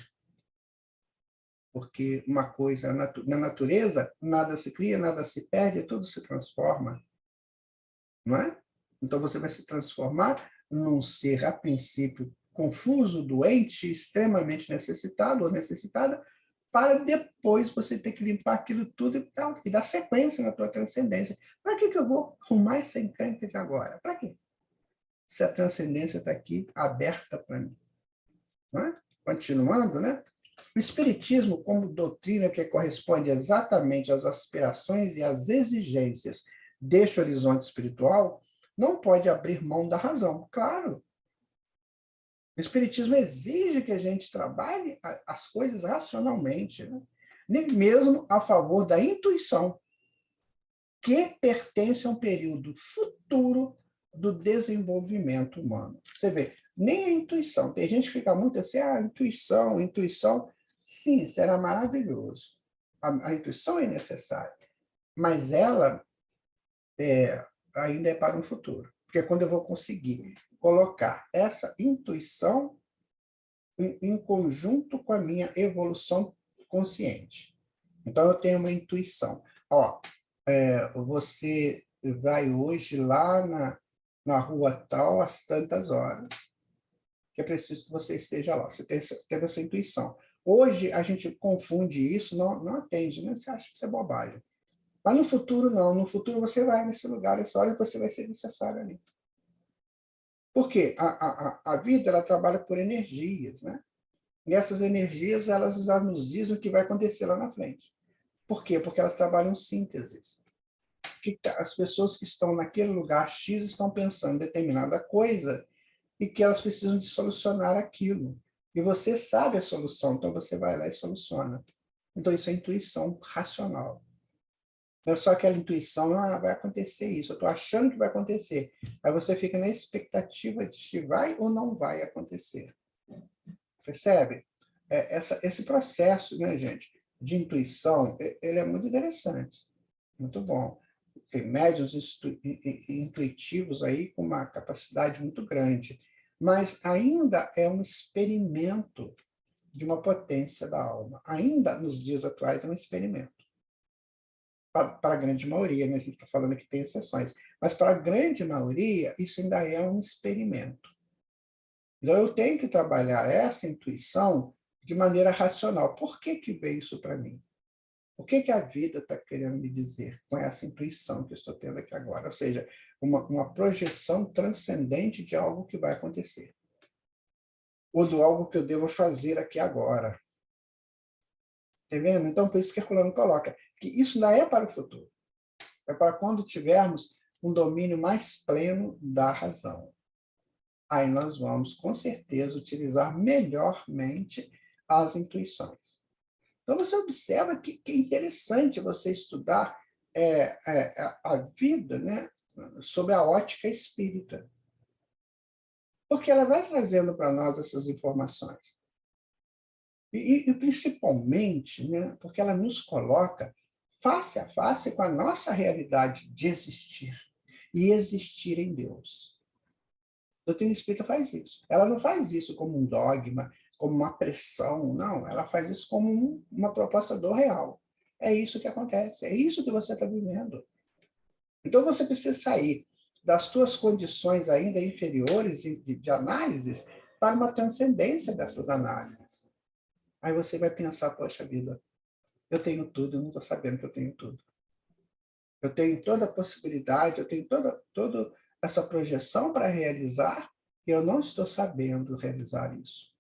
Porque uma coisa, na natureza, nada se cria, nada se perde, tudo se transforma. Não é? Então você vai se transformar num ser, a princípio, confuso, doente, extremamente necessitado ou necessitada, para depois você ter que limpar aquilo tudo e dar sequência na tua transcendência. Para que eu vou arrumar essa encrenca de agora? Para quê? Se a transcendência está aqui aberta para mim. Não é? Continuando, né? O Espiritismo, como doutrina que corresponde exatamente às aspirações e às exigências deste horizonte espiritual, não pode abrir mão da razão. Claro, o Espiritismo exige que a gente trabalhe as coisas racionalmente, né? Nem mesmo a favor da intuição, que pertence a um período futuro do desenvolvimento humano. Você vê, nem a intuição. Tem gente que fica muito assim, intuição, intuição. Sim, será maravilhoso. A intuição é necessária, mas ela ainda é para um futuro. Porque quando eu vou conseguir colocar essa intuição em conjunto com a minha evolução consciente. Então, eu tenho uma intuição. Ó, você vai hoje lá na rua tal, às tantas horas, que é preciso que você esteja lá. Você teve essa intuição. Hoje, a gente confunde isso, não atende, né? Você acha que isso é bobagem. Mas no futuro, não. No futuro, você vai nesse lugar, essa hora, e você vai ser necessário ali. Por quê? A vida, ela trabalha por energias, né? E essas energias, elas já nos dizem o que vai acontecer lá na frente. Por quê? Porque elas trabalham sínteses. As pessoas que estão naquele lugar X estão pensando em determinada coisa e que elas precisam de solucionar aquilo. E você sabe a solução, então você vai lá e soluciona. Então, isso é intuição racional. Não é só aquela intuição, vai acontecer isso, eu estou achando que vai acontecer. Aí você fica na expectativa de se vai ou não vai acontecer. Percebe? Esse processo, né, gente, de intuição, ele é muito interessante, muito bom. Tem médiuns intuitivos aí com uma capacidade muito grande, mas ainda é um experimento de uma potência da alma. Ainda nos dias atuais é um experimento. Para a grande maioria, né? A gente está falando que tem exceções, mas para a grande maioria isso ainda é um experimento. Então eu tenho que trabalhar essa intuição de maneira racional. Por que veio isso para mim? O que a vida está querendo me dizer com essa intuição que eu estou tendo aqui agora? Ou seja, uma projeção transcendente de algo que vai acontecer. Ou de algo que eu devo fazer aqui agora. Está vendo? Então, por isso que Herculano coloca que isso não é para o futuro. É para quando tivermos um domínio mais pleno da razão. Aí nós vamos, com certeza, utilizar melhormente as intuições. Então, você observa que é interessante você estudar a vida, né, sob a ótica espírita. Porque ela vai trazendo para nós essas informações. E principalmente, né, porque ela nos coloca face a face com a nossa realidade de existir e existir em Deus. A doutrina espírita faz isso. Ela não faz isso como um dogma, como uma pressão, não. Ela faz isso como uma proposta do real. É isso que acontece, é isso que você está vivendo. Então, você precisa sair das suas condições ainda inferiores de análises para uma transcendência dessas análises. Aí você vai pensar, poxa vida, eu tenho tudo, eu não estou sabendo que eu tenho tudo. Eu tenho toda a possibilidade, eu tenho toda essa projeção para realizar e eu não estou sabendo realizar isso.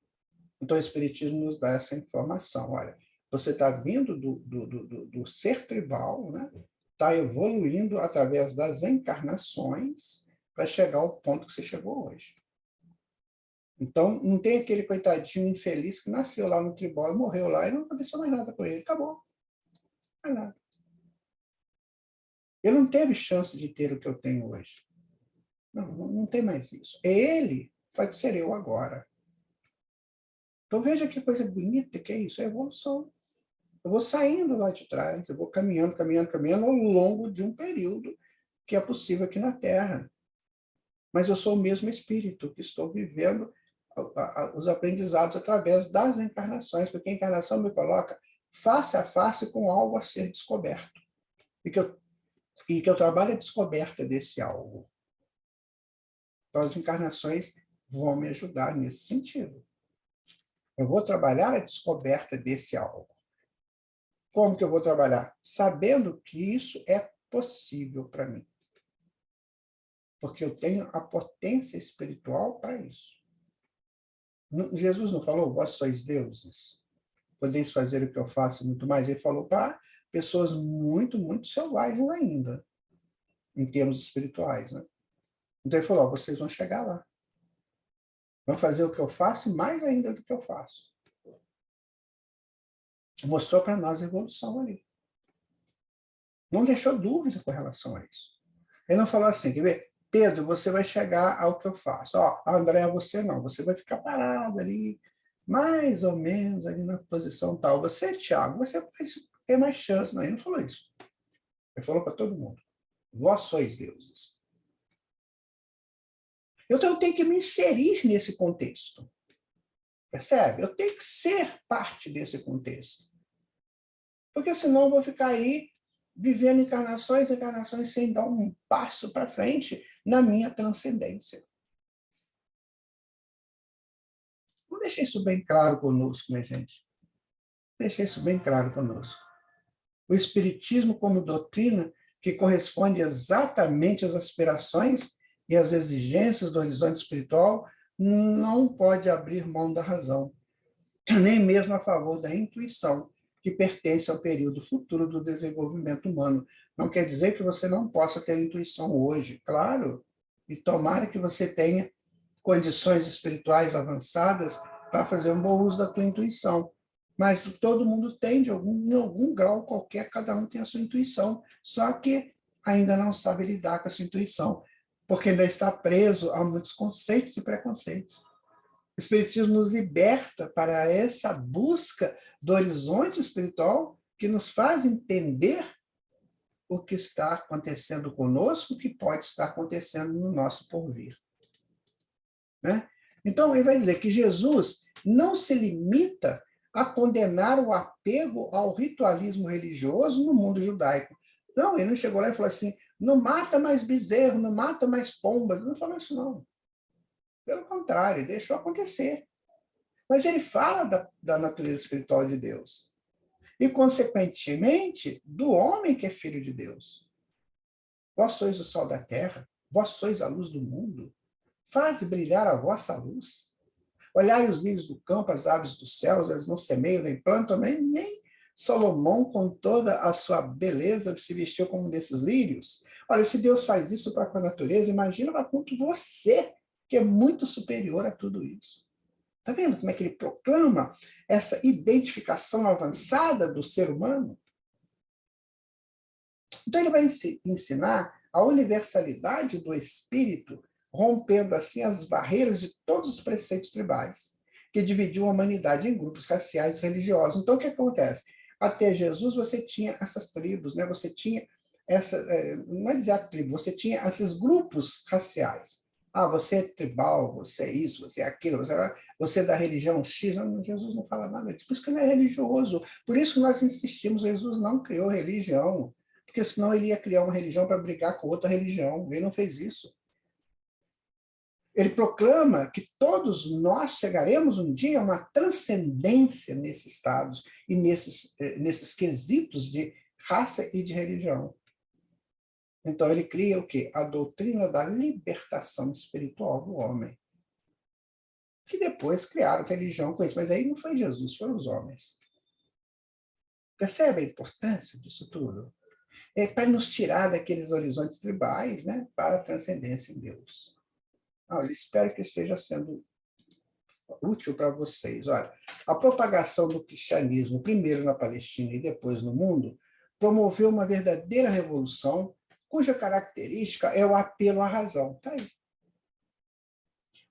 Então, o Espiritismo nos dá essa informação. Olha, você está vindo do ser tribal, né? Está evoluindo através das encarnações para chegar ao ponto que você chegou hoje. Então, não tem aquele coitadinho infeliz que nasceu lá no tribal e morreu lá e não aconteceu mais nada com ele. Acabou. Não é nada. Ele não teve chance de ter o que eu tenho hoje. Não tem mais isso. Ele vai ser eu agora. Então, veja que coisa bonita que é isso, é evolução. Eu vou saindo lá de trás, eu vou caminhando, caminhando, caminhando ao longo de um período que é possível aqui na Terra. Mas eu sou o mesmo espírito que estou vivendo os aprendizados através das encarnações, porque a encarnação me coloca face a face com algo a ser descoberto. E que eu trabalho a descoberta desse algo. Então, as encarnações vão me ajudar nesse sentido. Eu vou trabalhar a descoberta desse algo. Como que eu vou trabalhar? Sabendo que isso é possível para mim. Porque eu tenho a potência espiritual para isso. Jesus não falou, vós sois deuses? podeis fazer o que eu faço e muito mais. Ele falou para pessoas muito, muito selvagens ainda, em termos espirituais, né? Então ele falou, ó, vocês vão chegar lá. Vão fazer o que eu faço e mais ainda do que eu faço. Mostrou para nós a evolução ali. Não deixou dúvida com relação a isso. Ele não falou assim, quer ver? Pedro, você vai chegar ao que eu faço. Ó, André, você não. Você vai ficar parado ali, mais ou menos ali na posição tal. Você, Tiago, você vai ter mais chance. Não, ele não falou isso. Ele falou para todo mundo. Vós sois deuses. Então, eu tenho que me inserir nesse contexto. Percebe? Eu tenho que ser parte desse contexto. Porque senão eu vou ficar aí vivendo encarnações e encarnações sem dar um passo para frente na minha transcendência. Vou deixar isso bem claro conosco, minha gente. Deixar isso bem claro conosco. O Espiritismo como doutrina que corresponde exatamente às aspirações e às exigências do horizonte espiritual não pode abrir mão da razão, nem mesmo a favor da intuição, que pertence ao período futuro do desenvolvimento humano. Não quer dizer que você não possa ter intuição hoje, claro, e tomara que você tenha condições espirituais avançadas para fazer um bom uso da tua intuição. Mas todo mundo tem, em algum grau qualquer, cada um tem a sua intuição, só que ainda não sabe lidar com a sua intuição, porque ainda está preso a muitos conceitos e preconceitos. O Espiritismo nos liberta para essa busca do horizonte espiritual que nos faz entender o que está acontecendo conosco, o que pode estar acontecendo no nosso porvir. Né? Então, ele vai dizer que Jesus não se limita a condenar o apego ao ritualismo religioso no mundo judaico. Não, ele não chegou lá e falou assim, não mata mais bezerro, não mata mais pombas. Não falou isso, não. Pelo contrário, deixou acontecer. Mas ele fala da natureza espiritual de Deus. E, consequentemente, do homem que é filho de Deus. Vós sois o sol da terra, vós sois a luz do mundo. Faze brilhar a vossa luz. Olhai os lírios do campo, as aves dos céus, elas não semeiam nem plantam, nem Salomão, com toda a sua beleza, se vestiu como um desses lírios. Olha, se Deus faz isso para com a natureza, imagina para quanto você, que é muito superior a tudo isso. Está vendo como é que ele proclama essa identificação avançada do ser humano? Então, ele vai ensinar a universalidade do espírito, rompendo assim as barreiras de todos os preceitos tribais, que dividiam a humanidade em grupos raciais e religiosos. Então, o que acontece? Até Jesus, você tinha essas tribos, né? Você tinha não é dizer a tribo, você tinha esses grupos raciais. Ah, você é tribal, você é isso, você é aquilo, você é da religião X. Não, Jesus não fala nada disso, por isso que ele é religioso. Por isso que nós insistimos, Jesus não criou religião, porque senão ele ia criar uma religião para brigar com outra religião. Ele não fez isso. Ele proclama que todos nós chegaremos um dia a uma transcendência nesses estados e nesses quesitos de raça e de religião. Então, ele cria o quê? A doutrina da libertação espiritual do homem. Que depois criaram religião com isso, mas aí não foi Jesus, foram os homens. Percebe a importância disso tudo? É para nos tirar daqueles horizontes tribais, né, para a transcendência em Deus. Olha, espero que esteja sendo útil para vocês. Olha, a propagação do cristianismo, primeiro na Palestina e depois no mundo, promoveu uma verdadeira revolução, cuja característica é o apelo à razão. Está aí.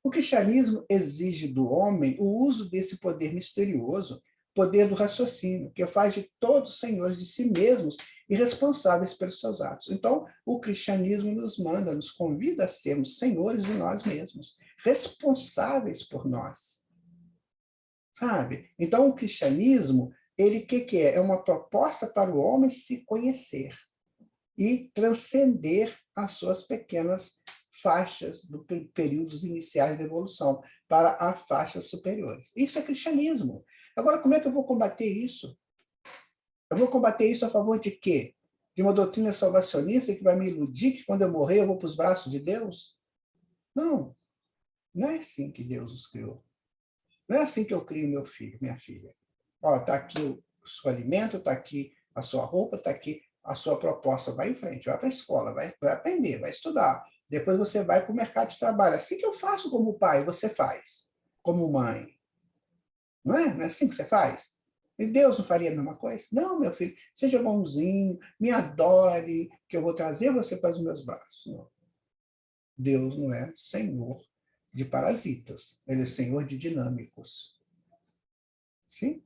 O cristianismo exige do homem o uso desse poder misterioso, poder do raciocínio, que faz de todos senhores de si mesmos e responsáveis pelos seus atos. Então, o cristianismo nos manda, nos convida a sermos senhores de nós mesmos, responsáveis por nós. Sabe? Então, o cristianismo, ele que é? É uma proposta para o homem se conhecer e transcender as suas pequenas faixas do períodos iniciais da evolução para as faixas superiores. Isso é cristianismo. Agora, como é que eu vou combater isso? Eu vou combater isso a favor de quê? De uma doutrina salvacionista que vai me iludir que quando eu morrer eu vou para os braços de Deus? Não, não é assim que Deus os criou. Não é assim que eu crio meu filho, minha filha. Ó, está aqui o seu alimento, está aqui a sua roupa, está aqui a sua proposta. Vai em frente, vai para a escola, vai aprender, vai estudar. Depois você vai para o mercado de trabalho. Assim que eu faço como pai, você faz como mãe. Não é? Não é assim que você faz? E Deus não faria a mesma coisa? Não, meu filho, seja bonzinho, me adore, que eu vou trazer você para os meus braços. Não. Deus não é senhor de parasitas, ele é senhor de dinâmicos. Sim?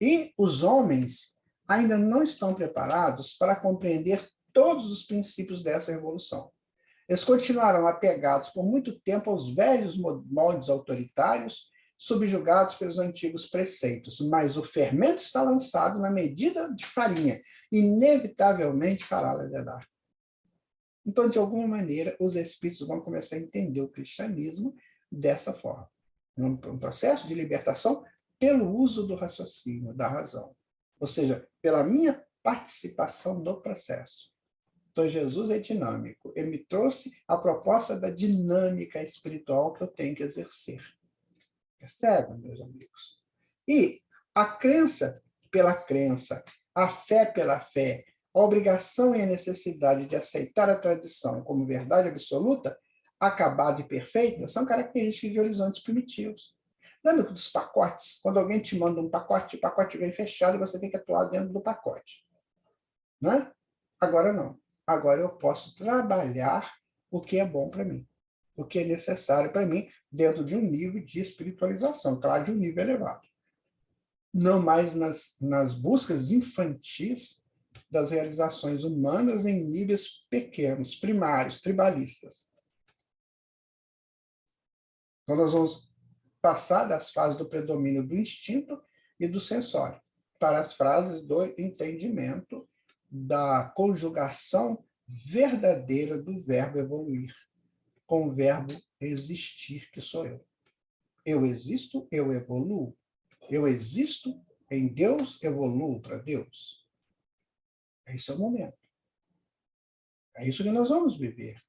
E os homens ainda não estão preparados para compreender todos os princípios dessa revolução. Eles continuarão apegados por muito tempo aos velhos moldes autoritários, subjugados pelos antigos preceitos, mas o fermento está lançado na medida de farinha, inevitavelmente fará levedar. Então, de alguma maneira, os espíritos vão começar a entender o cristianismo dessa forma. Um processo de libertação pelo uso do raciocínio, da razão. Ou seja, pela minha participação no processo. Então, Jesus é dinâmico. Ele me trouxe a proposta da dinâmica espiritual que eu tenho que exercer. Percebem, meus amigos? E a crença pela crença, a fé pela fé, a obrigação e a necessidade de aceitar a tradição como verdade absoluta, acabada e perfeita, são características de horizontes primitivos. Lembra dos pacotes? Quando alguém te manda um pacote, o pacote vem fechado e você tem que atuar dentro do pacote. Não é? Agora não. Agora eu posso trabalhar o que é bom para mim, o que é necessário para mim, dentro de um nível de espiritualização, claro, de um nível elevado. Não mais nas buscas infantis das realizações humanas em níveis pequenos, primários, tribalistas. Então, nós vamos passar das fases do predomínio do instinto e do sensório para as frases do entendimento, da conjugação verdadeira do verbo evoluir, com o verbo existir, que sou eu. Eu existo, eu evoluo. Eu existo em Deus, evoluo para Deus. Esse é o momento. É isso que nós vamos viver.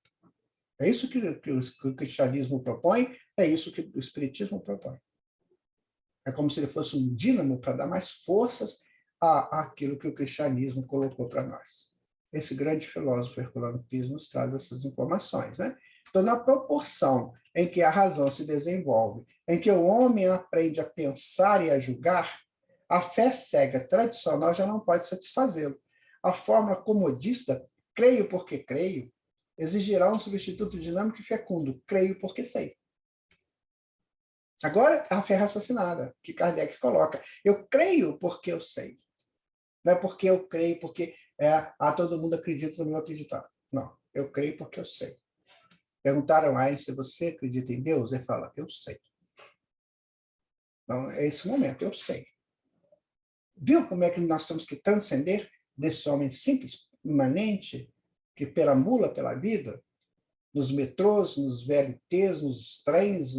É isso que o cristianismo propõe, é isso que o espiritismo propõe. É como se ele fosse um dínamo para dar mais forças àquilo que o cristianismo colocou para nós. Esse grande filósofo Herculano Pires nos traz essas informações, né? Então, na proporção em que a razão se desenvolve, em que o homem aprende a pensar e a julgar, a fé cega tradicional já não pode satisfazê-lo. A fórmula comodista, creio porque creio, exigirá um substituto dinâmico e fecundo, creio porque sei. Agora, a fé raciocinada, que Kardec coloca. Eu creio porque eu sei. Não é porque eu creio, porque todo mundo acredita, todo mundo acreditar. Não, eu creio porque eu sei. Perguntaram a Einstein, você acredita em Deus? Ele fala, eu sei. Então, é esse momento, eu sei. Viu como é que nós temos que transcender desse homem simples, imanente, que perambula pela vida, nos metrôs, nos VLTs, nos trens,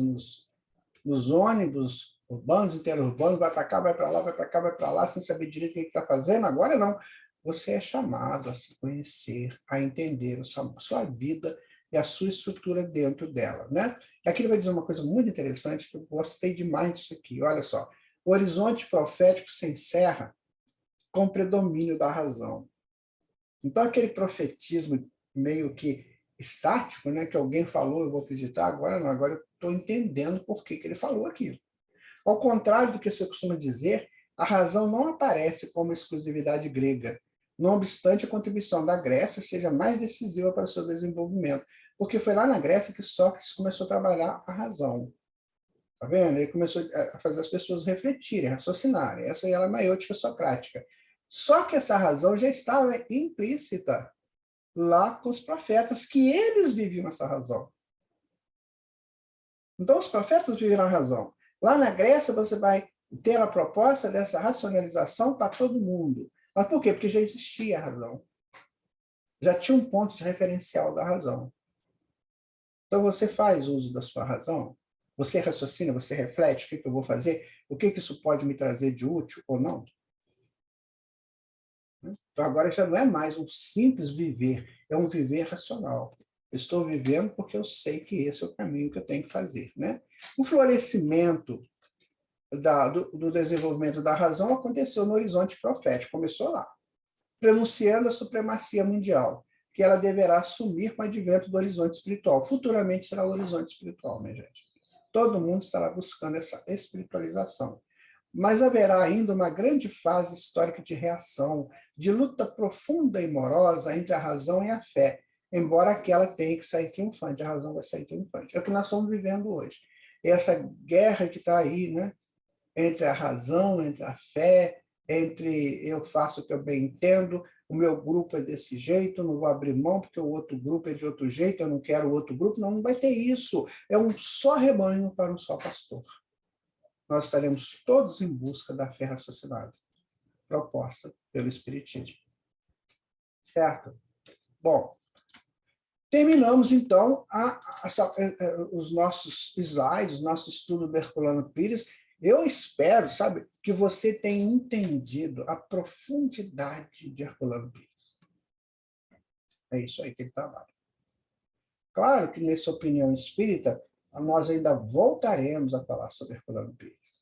nos ônibus urbanos, interurbanos, vai para cá, vai para lá, vai para cá, vai para lá, sem saber direito o que está fazendo. Agora não. Você é chamado a se conhecer, a entender a sua vida e a sua estrutura dentro dela, né? E aqui ele vai dizer uma coisa muito interessante, que eu gostei demais disso aqui. Olha só. O horizonte profético se encerra com o predomínio da razão. Então, aquele profetismo meio que estático, né, que alguém falou, eu vou acreditar, agora não, agora eu estou entendendo por que ele falou aquilo. Ao contrário do que você costuma dizer, a razão não aparece como exclusividade grega, não obstante a contribuição da Grécia seja mais decisiva para o seu desenvolvimento, porque foi lá na Grécia que Sócrates começou a trabalhar a razão. Tá vendo? Ele começou a fazer as pessoas refletirem, raciocinarem. Essa é a maiôtica socrática. Só que essa razão já estava implícita lá com os profetas, que eles viviam essa razão. Então, os profetas viveram a razão. Lá na Grécia, você vai ter a proposta dessa racionalização para todo mundo. Mas por quê? Porque já existia a razão. Já tinha um ponto de referencial da razão. Então, você faz uso da sua razão, você raciocina, você reflete, o que eu vou fazer, o que isso pode me trazer de útil ou não. Então, agora já não é mais um simples viver, é um viver racional. Eu estou vivendo porque eu sei que esse é o caminho que eu tenho que fazer, né? O florescimento do desenvolvimento da razão aconteceu no horizonte profético, começou lá, pronunciando a supremacia mundial, que ela deverá assumir com o advento do horizonte espiritual. Futuramente será o horizonte espiritual, minha gente. Todo mundo estará buscando essa espiritualização. Mas haverá ainda uma grande fase histórica de reação, de luta profunda e morosa entre a razão e a fé, embora aquela tenha que sair triunfante, a razão vai sair triunfante. É o que nós estamos vivendo hoje. Essa guerra que está aí, né, entre a razão, entre a fé, entre eu faço o que eu bem entendo, o meu grupo é desse jeito, não vou abrir mão porque o outro grupo é de outro jeito, eu não quero o outro grupo. Não, não vai ter isso. É um só rebanho para um só pastor. Nós estaremos todos em busca da fé raciocinada, proposta pelo Espiritismo. Certo? Bom, terminamos, então, os nossos slides, nosso estudo do Herculano Pires. Eu espero, sabe, que você tenha entendido a profundidade de Herculano Pires. É isso aí que ele trabalha. Claro que, nessa opinião espírita, nós ainda voltaremos a falar sobre Herculano Pires,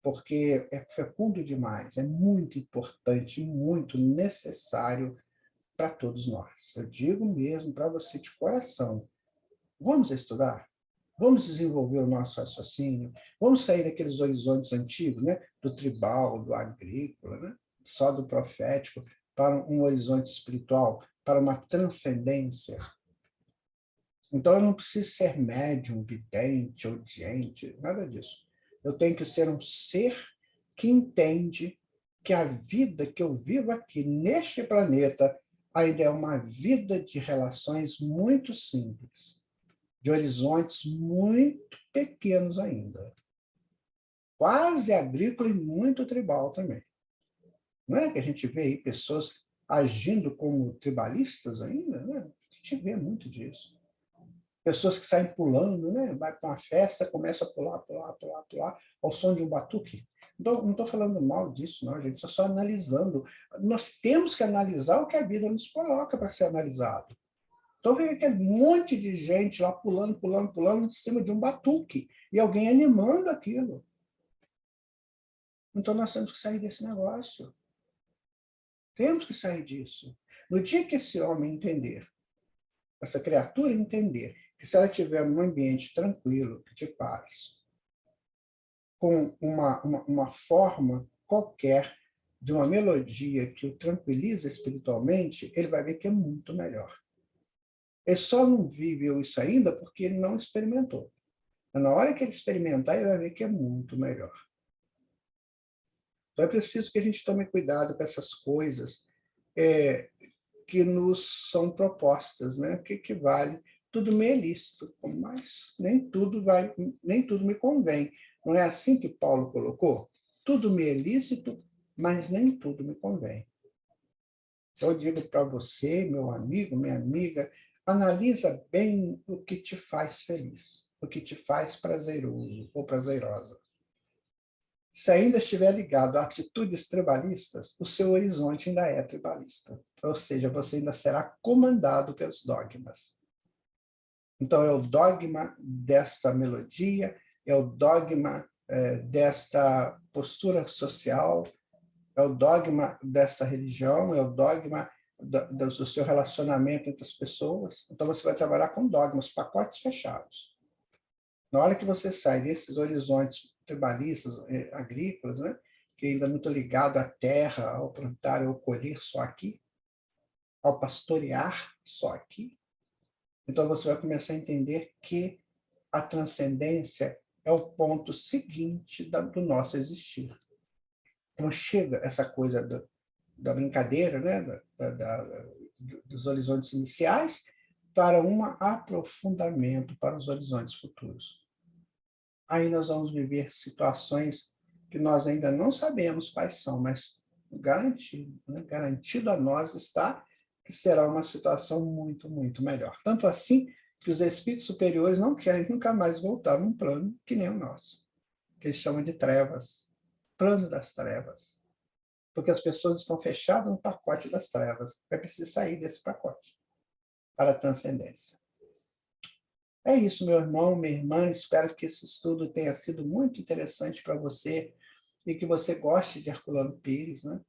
porque é fecundo demais, é muito importante, muito necessário para todos nós. Eu digo mesmo para você de coração, vamos estudar? Vamos desenvolver o nosso raciocínio? Vamos sair daqueles horizontes antigos, né? Do tribal, do agrícola, né? Só do profético, para um horizonte espiritual, para uma transcendência. Então, eu não preciso ser médium, vidente, audiente, nada disso. Eu tenho que ser um ser que entende que a vida que eu vivo aqui, neste planeta, ainda é uma vida de relações muito simples, de horizontes muito pequenos ainda. Quase agrícola e muito tribal também. Não é que a gente vê aí pessoas agindo como tribalistas ainda? Né? A gente vê muito disso. Pessoas que saem pulando, né? Vai para uma festa, começa a pular, pular, pular, pular, ao som de um batuque. Não estou falando mal disso, não, gente. Estou só analisando. Nós temos que analisar o que a vida nos coloca para ser analisado. Então, vem aquele monte de gente lá pulando, pulando, pulando, em cima de um batuque, e alguém animando aquilo. Então, nós temos que sair desse negócio. Temos que sair disso. No dia que esse homem entender, essa criatura entender, que se ela estiver num ambiente tranquilo, de paz, com uma forma qualquer de uma melodia que o tranquiliza espiritualmente, ele vai ver que é muito melhor. Ele só não viveu isso ainda porque ele não experimentou. Mas na hora que ele experimentar, ele vai ver que é muito melhor. Então é preciso que a gente tome cuidado com essas coisas que nos são propostas, né? O que vale? Tudo me é lícito, mas nem tudo me convém. Não é assim que Paulo colocou? Tudo me é lícito, mas nem tudo me convém. Então, eu digo para você, meu amigo, minha amiga, analisa bem o que te faz feliz, o que te faz prazeroso ou prazerosa. Se ainda estiver ligado a atitudes tribalistas, o seu horizonte ainda é tribalista. Ou seja, você ainda será comandado pelos dogmas. Então, é o dogma desta melodia, é o dogma desta postura social, é o dogma dessa religião, é o dogma do seu relacionamento entre as pessoas. Então, você vai trabalhar com dogmas, pacotes fechados. Na hora que você sai desses horizontes tribalistas, agrícolas, né, que ainda não estão ligados à terra, ao plantar, ao colher só aqui, ao pastorear só aqui, então você vai começar a entender que a transcendência é o ponto seguinte do nosso existir. Então chega essa coisa da brincadeira, né, dos horizontes iniciais, para um aprofundamento para os horizontes futuros. Aí nós vamos viver situações que nós ainda não sabemos quais são, mas garantido, né? Garantido a nós está que será uma situação muito, muito melhor. Tanto assim que os espíritos superiores não querem nunca mais voltar num plano que nem o nosso, que eles chamam de trevas, plano das trevas. Porque as pessoas estão fechadas no pacote das trevas. É preciso sair desse pacote para a transcendência. É isso, meu irmão, minha irmã. Espero que esse estudo tenha sido muito interessante para você e que você goste de Herculano Pires, né?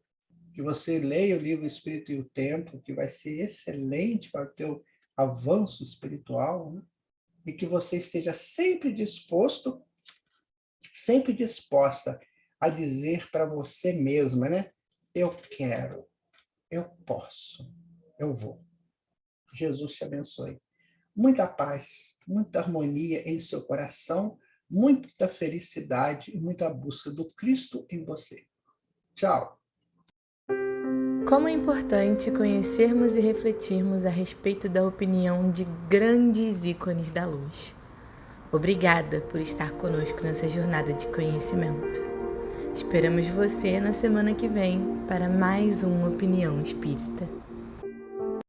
Que você leia o livro Espírito e o Tempo, que vai ser excelente para o teu avanço espiritual, né? E que você esteja sempre disposto, sempre disposta a dizer para você mesma, né? Eu quero, eu posso, eu vou. Jesus te abençoe. Muita paz, muita harmonia em seu coração, muita felicidade e muita busca do Cristo em você. Tchau. Como é importante conhecermos e refletirmos a respeito da opinião de grandes ícones da luz. Obrigada por estar conosco nessa jornada de conhecimento. Esperamos você na semana que vem para mais uma Opinião Espírita.